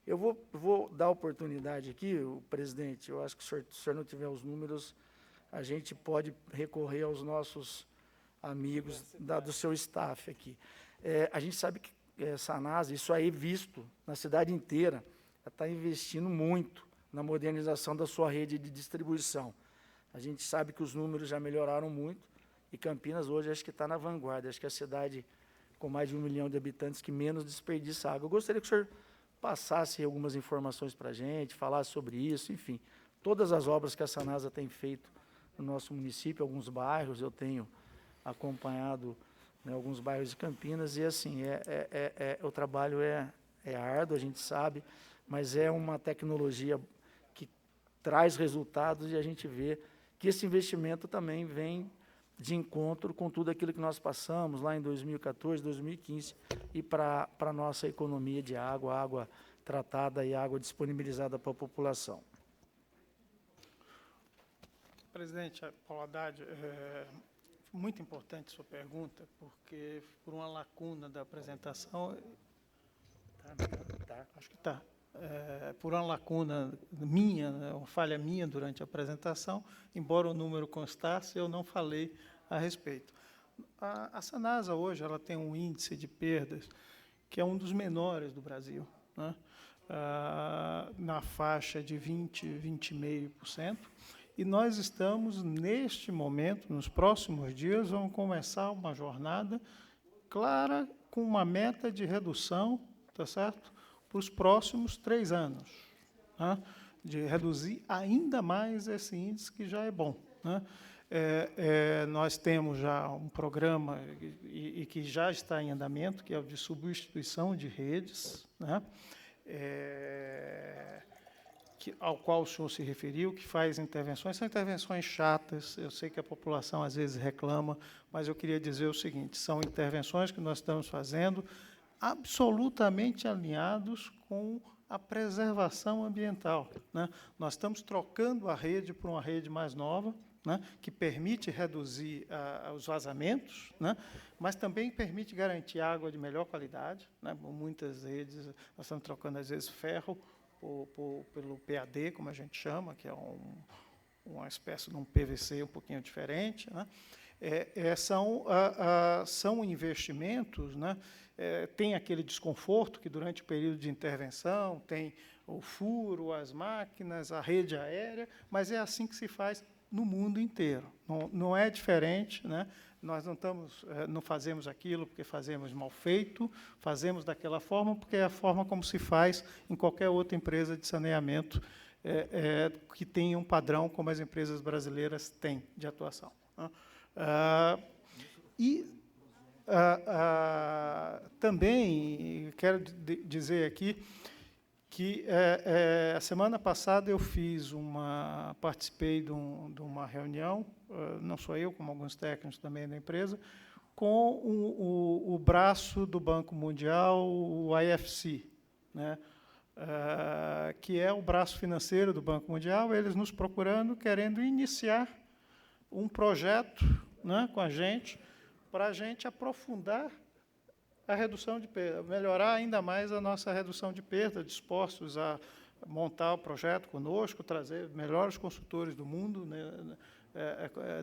Eu vou dar oportunidade aqui, o presidente, eu acho que se o senhor não tiver os números, a gente pode recorrer aos nossos amigos do seu staff aqui. A gente sabe que Sanasa, isso aí visto na cidade inteira, está investindo muito na modernização da sua rede de distribuição. A gente sabe que os números já melhoraram muito e Campinas hoje acho que está na vanguarda, acho que é a cidade com mais de 1 milhão de habitantes que menos desperdiça água. Eu gostaria que o senhor passasse algumas informações para a gente, falasse sobre isso, enfim, todas as obras que a Sanasa tem feito no nosso município, alguns bairros, eu tenho acompanhado, né, alguns bairros de Campinas, e assim, o trabalho é árduo, a gente sabe, mas é uma tecnologia que traz resultados e a gente vê que esse investimento também vem de encontro com tudo aquilo que nós passamos lá em 2014, 2015, e para a nossa economia de água tratada e água disponibilizada para a população. Presidente Paulo Haddad, muito importante sua pergunta, porque por uma lacuna da apresentação, acho que está, por uma lacuna minha, né, uma falha minha durante a apresentação, embora o número constasse, eu não falei a respeito. A Sanasa hoje ela tem um índice de perdas que é um dos menores do Brasil, né? Na faixa de 20,5%, e nós estamos, neste momento, nos próximos dias, vamos começar uma jornada clara com uma meta de redução, tá certo? Para os próximos 3 anos, né? De reduzir ainda mais esse índice que já é bom, né? Nós temos já um programa e que já está em andamento, que é o de substituição de redes, né? Ao qual o senhor se referiu, que faz intervenções, são intervenções chatas, eu sei que a população às vezes reclama, mas eu queria dizer o seguinte, são intervenções que nós estamos fazendo absolutamente alinhados com a preservação ambiental, né? Nós estamos trocando a rede por uma rede mais nova, né, que permite reduzir os vazamentos, né, mas também permite garantir água de melhor qualidade, né? Muitas redes, nós estamos trocando, às vezes, ferro pelo PAD, como a gente chama, que é uma espécie de um PVC um pouquinho diferente, né? São investimentos, né? Tem aquele desconforto que, durante o período de intervenção, tem o furo, as máquinas, a rede aérea, mas é assim que se faz no mundo inteiro. Não é diferente, né? Nós não fazemos aquilo porque fazemos mal feito, fazemos daquela forma porque é a forma como se faz em qualquer outra empresa de saneamento que tenha um padrão como as empresas brasileiras têm de atuação, né? Também quero dizer aqui que a semana passada eu participei de uma reunião, não só eu, como alguns técnicos também da empresa, com o braço do Banco Mundial, o IFC, né? Que é o braço financeiro do Banco Mundial, eles nos procurando, querendo iniciar um projeto, né, com a gente, para a gente aprofundar a redução de perda, melhorar ainda mais a nossa redução de perda, dispostos a montar o projeto conosco, trazer melhores consultores do mundo, né?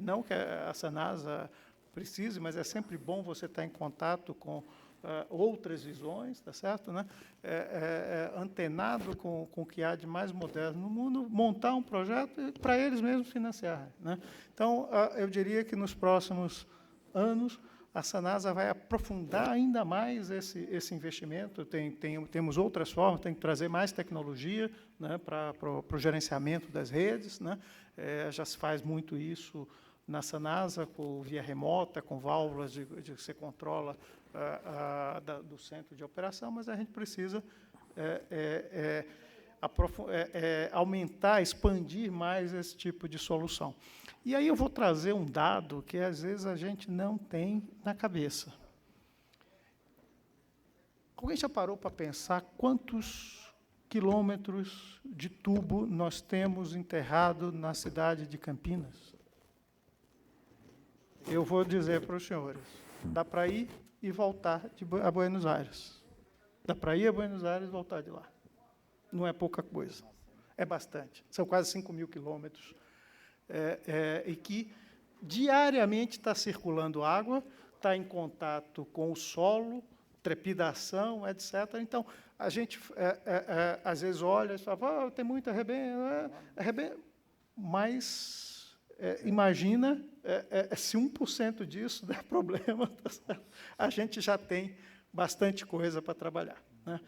Não que a Sanasa precise, mas é sempre bom você estar em contato com outras visões, tá certo, né? Antenado com o que há de mais moderno no mundo, montar um projeto para eles mesmos financiarem, né? Então, eu diria que nos próximos anos a Sanasa vai aprofundar ainda mais esse investimento. Temos outras formas, tem que trazer mais tecnologia, né, para o gerenciamento das redes, né? Já se faz muito isso na Sanasa, via remota, com válvulas de você controla do centro de operação, mas a gente precisa aumentar, expandir mais esse tipo de solução. E aí eu vou trazer um dado que, às vezes, a gente não tem na cabeça. Alguém já parou para pensar quantos quilômetros de tubo nós temos enterrado na cidade de Campinas? Eu vou dizer para os senhores, dá para ir e voltar a Buenos Aires. Dá para ir a Buenos Aires e voltar de lá. Não é pouca coisa, é bastante. São quase 5.000 quilômetros. E que diariamente está circulando água, está em contato com o solo, trepidação, etc. Então, a gente, às vezes, olha e fala, tem muito arrebento, mas imagina se 1% disso der problema, a gente já tem bastante coisa para trabalhar, né?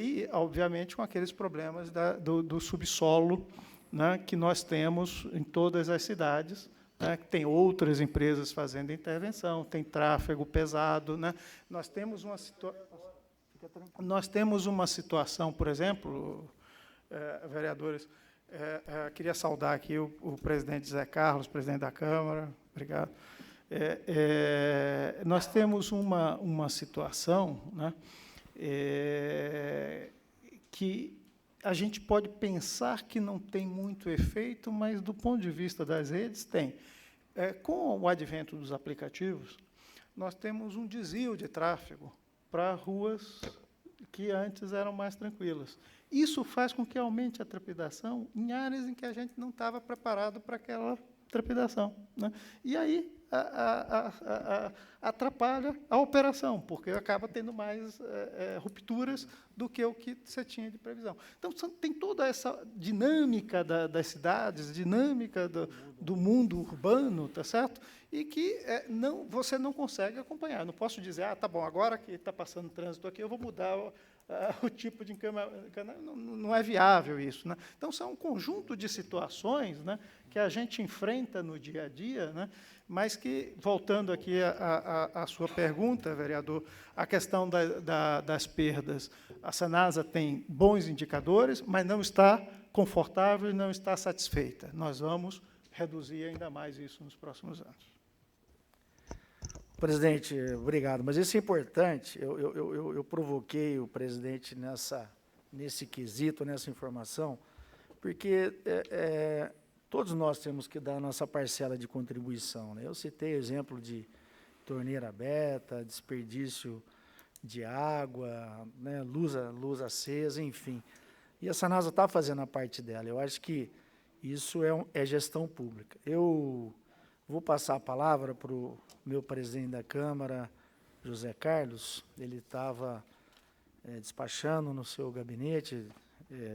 E, obviamente, com aqueles problemas do subsolo, né, que nós temos em todas as cidades, né? Tem outras empresas fazendo intervenção, tem tráfego pesado, né? Nós temos uma situação, por exemplo, vereadores, queria saudar aqui o presidente Zé Carlos, presidente da Câmara, obrigado. Nós temos uma situação, né, que a gente pode pensar que não tem muito efeito, mas, do ponto de vista das redes, tem. Com o advento dos aplicativos, nós temos um desvio de tráfego para ruas que antes eram mais tranquilas. Isso faz com que aumente a trepidação em áreas em que a gente não estava preparado para aquela trepidação, né? E aí atrapalha a operação, porque acaba tendo mais rupturas do que o que você tinha de previsão. Então, tem toda essa dinâmica das cidades, dinâmica do mundo urbano, tá certo? E que você não consegue acompanhar. Eu não posso dizer, tá bom, agora que está passando trânsito aqui, eu vou mudar o tipo de encana. Não é viável isso, né? Então, são um conjunto de situações, né, que a gente enfrenta no dia a dia, né, mas que, voltando aqui à sua pergunta, vereador, a questão das perdas, a Sanasa tem bons indicadores, mas não está confortável e não está satisfeita. Nós vamos reduzir ainda mais isso nos próximos anos. Presidente, obrigado. Mas isso é importante. Eu provoquei o presidente nesse quesito, nessa informação, porque todos nós temos que dar a nossa parcela de contribuição, né? Eu citei o exemplo de torneira aberta, desperdício de água, né, luz acesa, enfim. E a Sanasa está fazendo a parte dela. Eu acho que isso é gestão pública. Eu vou passar a palavra para o meu presidente da Câmara, José Carlos. Ele estava despachando no seu gabinete,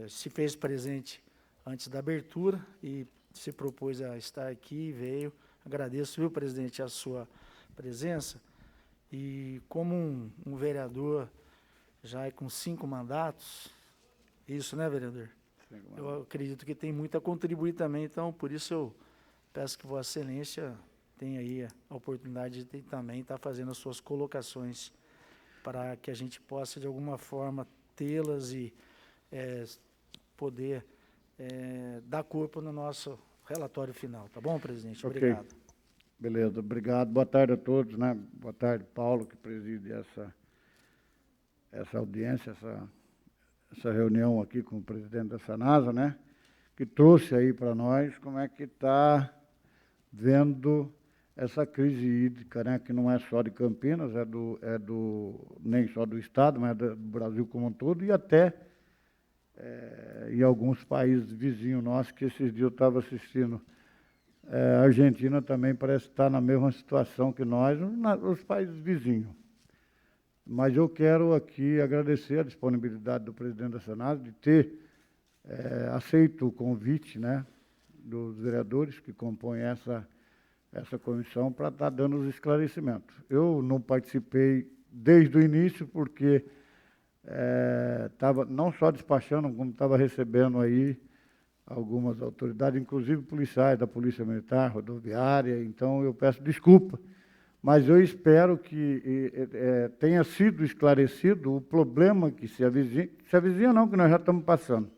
se fez presente antes da abertura e se propôs a estar aqui e veio. Agradeço, viu, presidente, a sua presença. E como um vereador já com 5 mandatos, isso, né, vereador? Eu acredito que tem muito a contribuir também, então, por isso eu peço que Vossa Excelência tenha aí a oportunidade de também estar fazendo as suas colocações para que a gente possa, de alguma forma, tê-las e poder dar corpo no nosso relatório final. Tá bom, presidente? Obrigado. Okay. Beleza, obrigado. Boa tarde a todos, né? Boa tarde, Paulo, que preside essa audiência, essa reunião aqui com o presidente da Sanasa, né? Que trouxe aí para nós como é que está vendo essa crise hídrica, né? Que não é só de Campinas, nem só do Estado, mas do Brasil como um todo, e até em alguns países vizinhos nossos, que esses dias eu estava assistindo. A Argentina também parece estar na mesma situação que nós, os países vizinhos. Mas eu quero aqui agradecer a disponibilidade do presidente da Sanasa de ter aceito o convite, né, dos vereadores que compõem essa comissão para estar dando os esclarecimentos. Eu não participei desde o início porque estava não só despachando, como estava recebendo aí algumas autoridades, inclusive policiais da Polícia Militar, Rodoviária, então eu peço desculpa, mas eu espero que tenha sido esclarecido o problema que se avizinha não, que nós já estamos passando.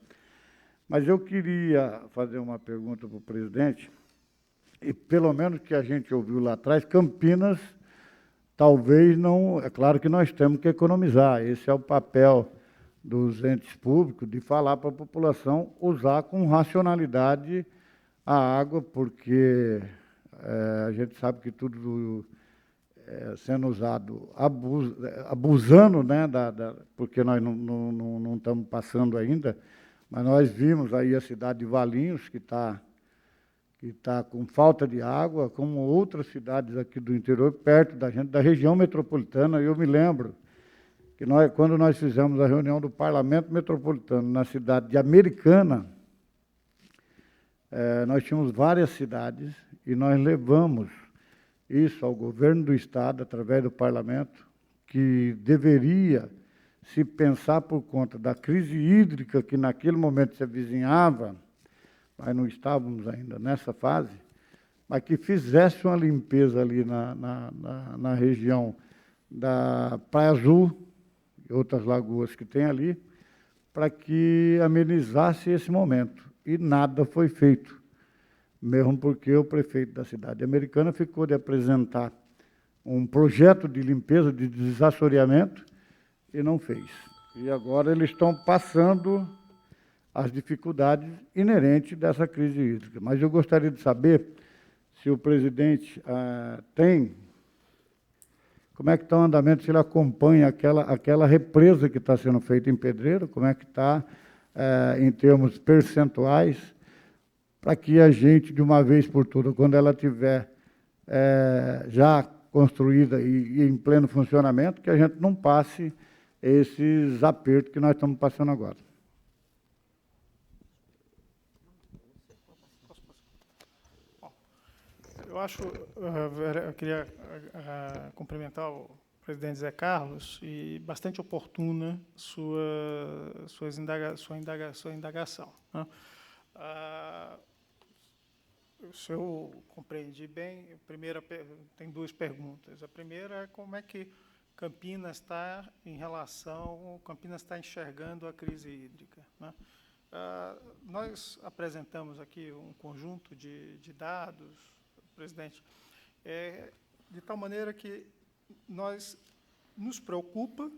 Mas eu queria fazer uma pergunta para o presidente, e pelo menos que a gente ouviu lá atrás, Campinas talvez não, é claro que nós temos que economizar, esse é o papel dos entes públicos, de falar para a população usar com racionalidade a água, porque a gente sabe que tudo sendo usado, abusando, né, porque nós não estamos passando ainda, mas nós vimos aí a cidade de Valinhos, que está com falta de água, como outras cidades aqui do interior, perto da gente, da região metropolitana. Eu me lembro que quando nós fizemos a reunião do Parlamento Metropolitano na cidade de Americana, nós tínhamos várias cidades e nós levamos isso ao governo do Estado, através do Parlamento, que deveria se pensar por conta da crise hídrica que naquele momento se avizinhava, nós não estávamos ainda nessa fase, mas que fizesse uma limpeza ali na região da Praia Azul, e outras lagoas que tem ali, para que amenizasse esse momento. E nada foi feito, mesmo porque o prefeito da cidade americana ficou de apresentar um projeto de limpeza, de desassoreamento, e não fez. E agora eles estão passando as dificuldades inerentes dessa crise hídrica. Mas eu gostaria de saber se o presidente tem, como é que está o andamento, se ele acompanha aquela represa que está sendo feita em Pedreira, como é que está em termos percentuais, para que a gente, de uma vez por todas, quando ela estiver já construída e em pleno funcionamento, que a gente não passe esses apertos que nós estamos passando agora. Eu queria cumprimentar o presidente Zé Carlos e bastante oportuna sua indagação, né? Se eu compreendi bem, tem duas perguntas. A primeira é como é que Campinas está enxergando a crise hídrica, né? Nós apresentamos aqui um conjunto de dados, presidente, de tal maneira que nos preocupa,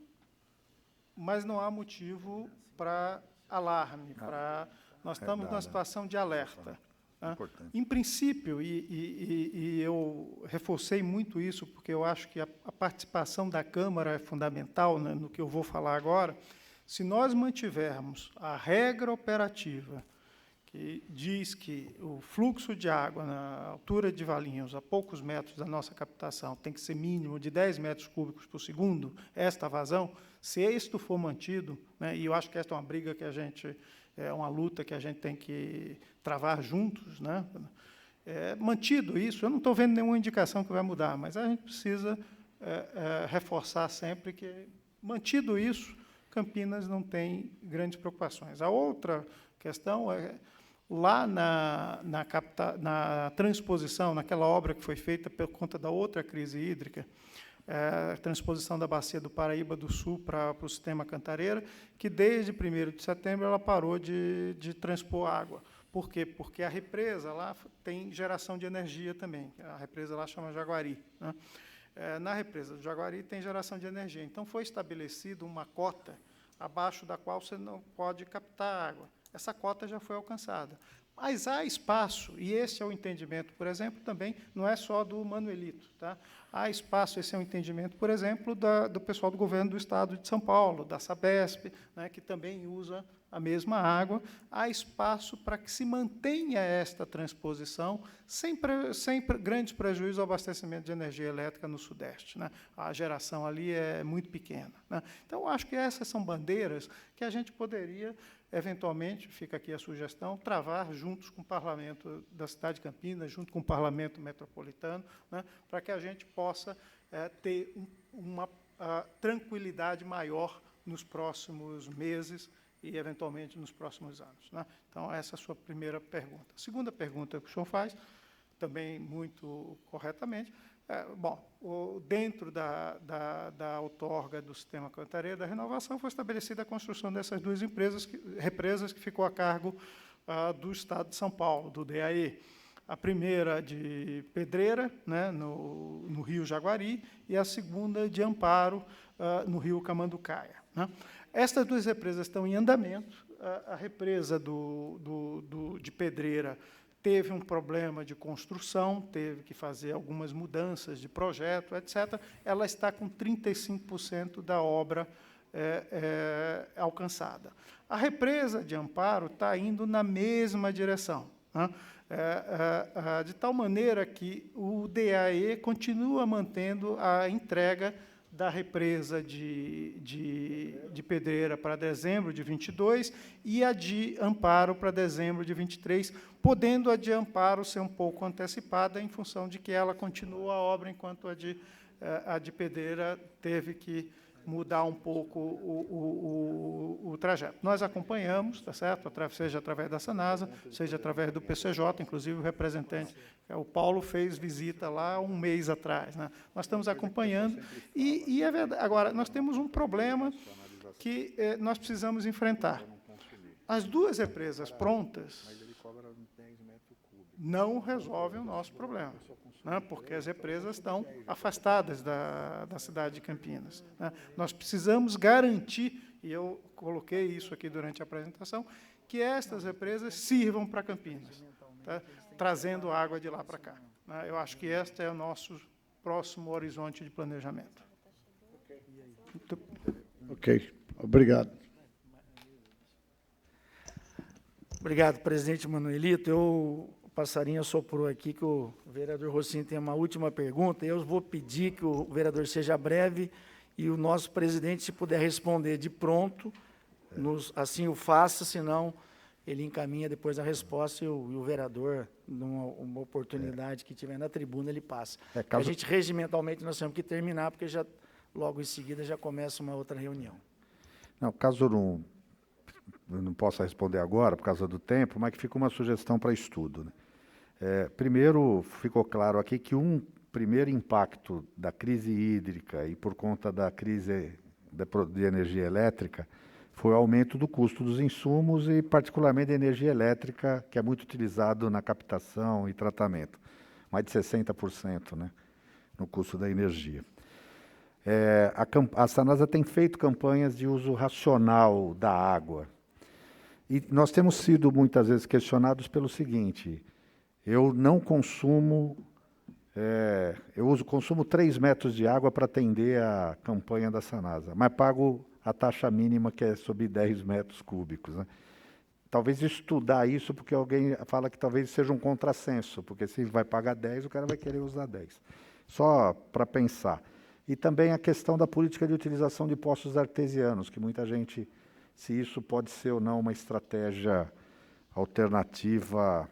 mas não há motivo para alarme, nós estamos numa situação de alerta. Em princípio, e eu reforcei muito isso, porque eu acho que a participação da Câmara é fundamental, né, no que eu vou falar agora. Se nós mantivermos a regra operativa que diz que o fluxo de água na altura de Valinhos, a poucos metros da nossa captação, tem que ser mínimo de 10 metros cúbicos por segundo, esta vazão, se isto for mantido, né, e eu acho que esta é uma briga que uma luta que a gente tem que travar juntos, né, mantido isso, eu não estou vendo nenhuma indicação que vai mudar, mas a gente precisa reforçar sempre que, mantido isso, Campinas não tem grandes preocupações. A outra questão é, lá na transposição, naquela obra que foi feita por conta da outra crise hídrica, a transposição da Bacia do Paraíba do Sul para o sistema Cantareira, que desde 1º de setembro ela parou de transpor água. Por quê? Porque a represa lá tem geração de energia também. A represa lá chama Jaguari, né? Na represa do Jaguari tem geração de energia. Então, foi estabelecida uma cota abaixo da qual você não pode captar água. Essa cota já foi alcançada. Mas há espaço, e esse é o entendimento, por exemplo, também, não é só do Manuelito. Tá? Há espaço, esse é o entendimento, por exemplo, do pessoal do governo do Estado de São Paulo, da Sabesp, né, que também usa a mesma água. Há espaço para que se mantenha esta transposição sem grandes prejuízos ao abastecimento de energia elétrica no Sudeste, né? A geração ali é muito pequena, né? Então, acho que essas são bandeiras que a gente poderia, eventualmente, fica aqui a sugestão, travar juntos com o Parlamento da cidade de Campinas, junto com o Parlamento Metropolitano, né, para que a gente possa ter uma tranquilidade maior nos próximos meses e, eventualmente, nos próximos anos, né? Então, essa é a sua primeira pergunta. A segunda pergunta que o senhor faz, também muito corretamente, dentro da outorga do sistema Cantareira da Renovação, foi estabelecida a construção dessas duas represas que ficou a cargo do Estado de São Paulo, do DAE. A primeira de Pedreira, né, no Rio Jaguari, e a segunda de Amparo, no Rio Camanducaia, né? Estas duas represas estão em andamento. A represa de Pedreira teve um problema de construção, teve que fazer algumas mudanças de projeto, etc. Ela está com 35% da obra alcançada. A represa de Amparo está indo na mesma direção, né? De tal maneira que o DAE continua mantendo a entrega da represa de Pedreira para dezembro de 22 e a de Amparo para dezembro de 23, podendo a de Amparo ser um pouco antecipada em função de que ela continua a obra, enquanto a de Pedreira teve que mudar um pouco o trajeto. Nós acompanhamos, tá certo? Seja através da Sanasa, seja através do PCJ, inclusive o representante, o Paulo, fez visita lá um mês atrás, né? Nós estamos acompanhando, e é verdade. Agora, nós temos um problema que nós precisamos enfrentar. As duas represas prontas não resolvem o nosso problema, né, porque as represas estão afastadas da cidade de Campinas, né? Nós precisamos garantir, e eu coloquei isso aqui durante a apresentação, que estas represas sirvam para Campinas, tá, trazendo água de lá para cá. né? Eu acho que este é o nosso próximo horizonte de planejamento. Ok, obrigado. Obrigado, presidente Manuelito. O passarinho soprou aqui que o vereador Rossini tem uma última pergunta. Eu vou pedir que o vereador seja breve e o nosso presidente, se puder responder de pronto, assim o faça, senão ele encaminha depois a resposta e o vereador, numa oportunidade que tiver na tribuna, ele passa. A gente, regimentalmente, nós temos que terminar, porque já logo em seguida já começa uma outra reunião. Não, caso eu não possa responder agora, por causa do tempo, mas que fica uma sugestão para estudo, né? Primeiro, ficou claro aqui que um primeiro impacto da crise hídrica e por conta da crise de energia elétrica foi o aumento do custo dos insumos e particularmente da energia elétrica, que é muito utilizado na captação e tratamento, mais de 60%, né, no custo da energia. A Sanasa tem feito campanhas de uso racional da água. E nós temos sido muitas vezes questionados pelo seguinte: eu não consumo, consumo 3 metros de água para atender a campanha da Sanasa, mas pago a taxa mínima, que é sobre 10 metros cúbicos, né? Talvez estudar isso, porque alguém fala que talvez seja um contrassenso, porque se vai pagar 10, o cara vai querer usar 10. Só para pensar. E também a questão da política de utilização de poços artesianos, que muita gente, se isso pode ser ou não uma estratégia alternativa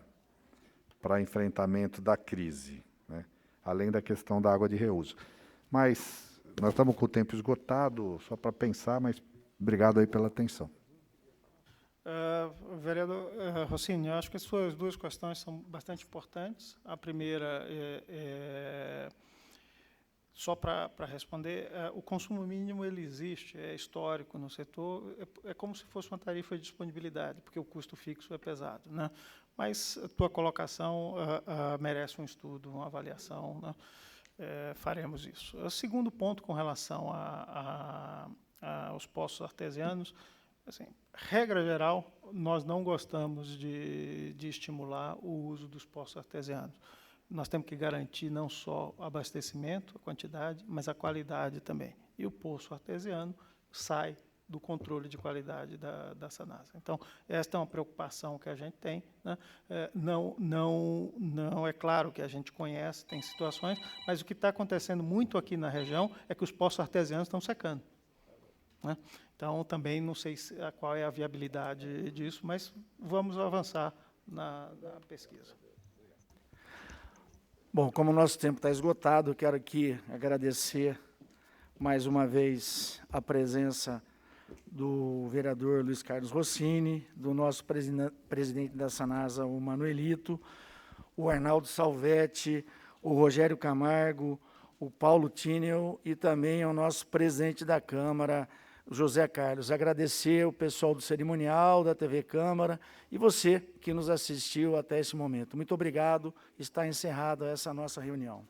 para enfrentamento da crise, né? Além da questão da água de reuso. Mas nós estamos com o tempo esgotado, só para pensar, mas obrigado aí pela atenção. Vereador Rossini, eu acho que as suas duas questões são bastante importantes. A primeira só para responder, o consumo mínimo ele existe, é histórico no setor, é como se fosse uma tarifa de disponibilidade, porque o custo fixo é pesado, né? Mas a tua colocação merece um estudo, uma avaliação, né? Faremos isso. O segundo ponto, com relação aos poços artesianos, assim, regra geral, nós não gostamos de estimular o uso dos poços artesianos. Nós temos que garantir não só o abastecimento, a quantidade, mas a qualidade também. E o poço artesiano sai do controle de qualidade da Sanasa. Então, esta é uma preocupação que a gente tem, né? Não é claro que a gente conhece, tem situações, mas o que está acontecendo muito aqui na região é que os poços artesianos estão secando, né? Então, também não sei qual é a viabilidade disso, mas vamos avançar na pesquisa. Bom, como o nosso tempo está esgotado, eu quero aqui agradecer mais uma vez a presença do vereador Luiz Carlos Rossini, do nosso presidente da Sanasa, o Manuelito, o Arnaldo Salvetti, o Rogério Camargo, o Paulo Tinel e também ao nosso presidente da Câmara, José Carlos. Agradecer o pessoal do cerimonial, da TV Câmara e você que nos assistiu até esse momento. Muito obrigado. Está encerrada essa nossa reunião.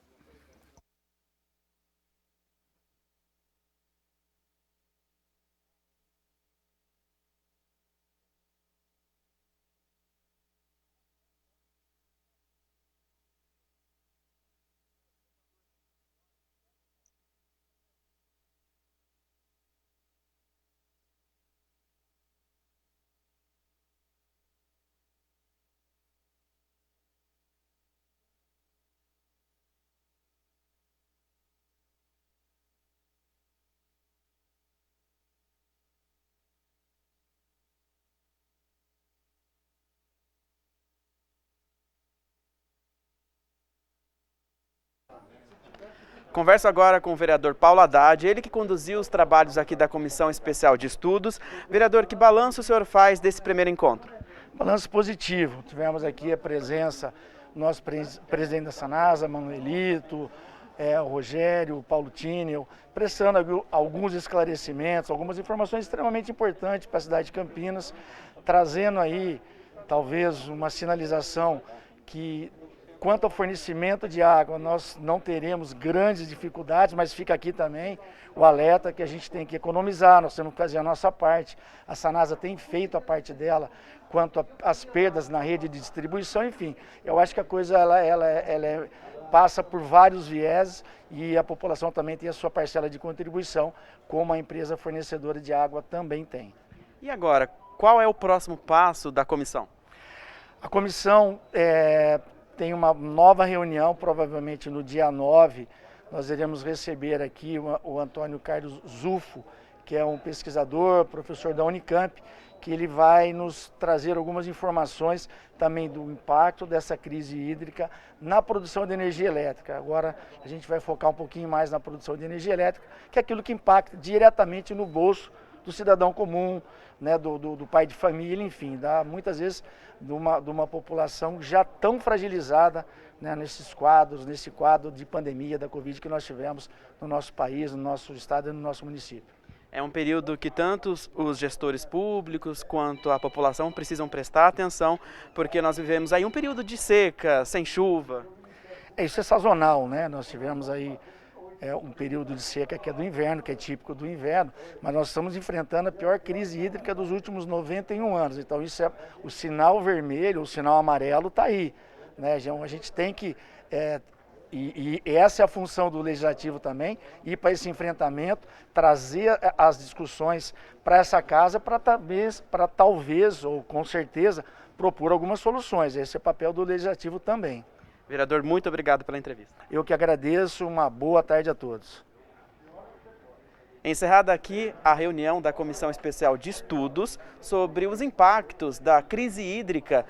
Converso agora com o vereador Paulo Haddad, ele que conduziu os trabalhos aqui da Comissão Especial de Estudos. Vereador, que balanço o senhor faz desse primeiro encontro? Balanço positivo. Tivemos aqui a presença do nosso presidente da Sanasa, Manuelito, o Rogério, o Paulo Tinel, prestando alguns esclarecimentos, algumas informações extremamente importantes para a cidade de Campinas, trazendo aí talvez uma sinalização que, quanto ao fornecimento de água, nós não teremos grandes dificuldades, mas fica aqui também o alerta que a gente tem que economizar, nós temos que fazer a nossa parte. A Sanasa tem feito a parte dela quanto às perdas na rede de distribuição, enfim. Eu acho que a coisa ela é passa por vários vieses e a população também tem a sua parcela de contribuição, como a empresa fornecedora de água também tem. E agora, qual é o próximo passo da comissão? A comissão tem uma nova reunião, provavelmente no dia 9, nós iremos receber aqui o Antônio Carlos Zufo, que é um pesquisador, professor da Unicamp, que ele vai nos trazer algumas informações também do impacto dessa crise hídrica na produção de energia elétrica. Agora a gente vai focar um pouquinho mais na produção de energia elétrica, que é aquilo que impacta diretamente no bolso do cidadão comum, né, do pai de família, enfim, muitas vezes de uma população já tão fragilizada, né, nesse quadro de pandemia da Covid que nós tivemos no nosso país, no nosso estado e no nosso município. É um período que tanto os gestores públicos quanto a população precisam prestar atenção, porque nós vivemos aí um período de seca, sem chuva. Isso é sazonal, né? Nós tivemos aí um período de seca que é do inverno, que é típico do inverno, mas nós estamos enfrentando a pior crise hídrica dos últimos 91 anos. Então isso é o sinal vermelho, o sinal amarelo está aí, né? A gente tem que e essa é a função do Legislativo também, ir para esse enfrentamento, trazer as discussões para essa casa para talvez, ou com certeza, propor algumas soluções. Esse é o papel do Legislativo também. Vereador, muito obrigado pela entrevista. Eu que agradeço, uma boa tarde a todos. Encerrada aqui a reunião da Comissão Especial de Estudos sobre os impactos da crise hídrica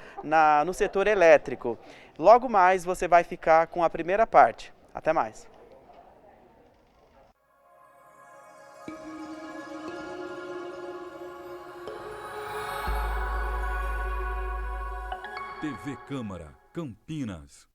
no setor elétrico. Logo mais você vai ficar com a primeira parte. Até mais. TV Câmara, Campinas.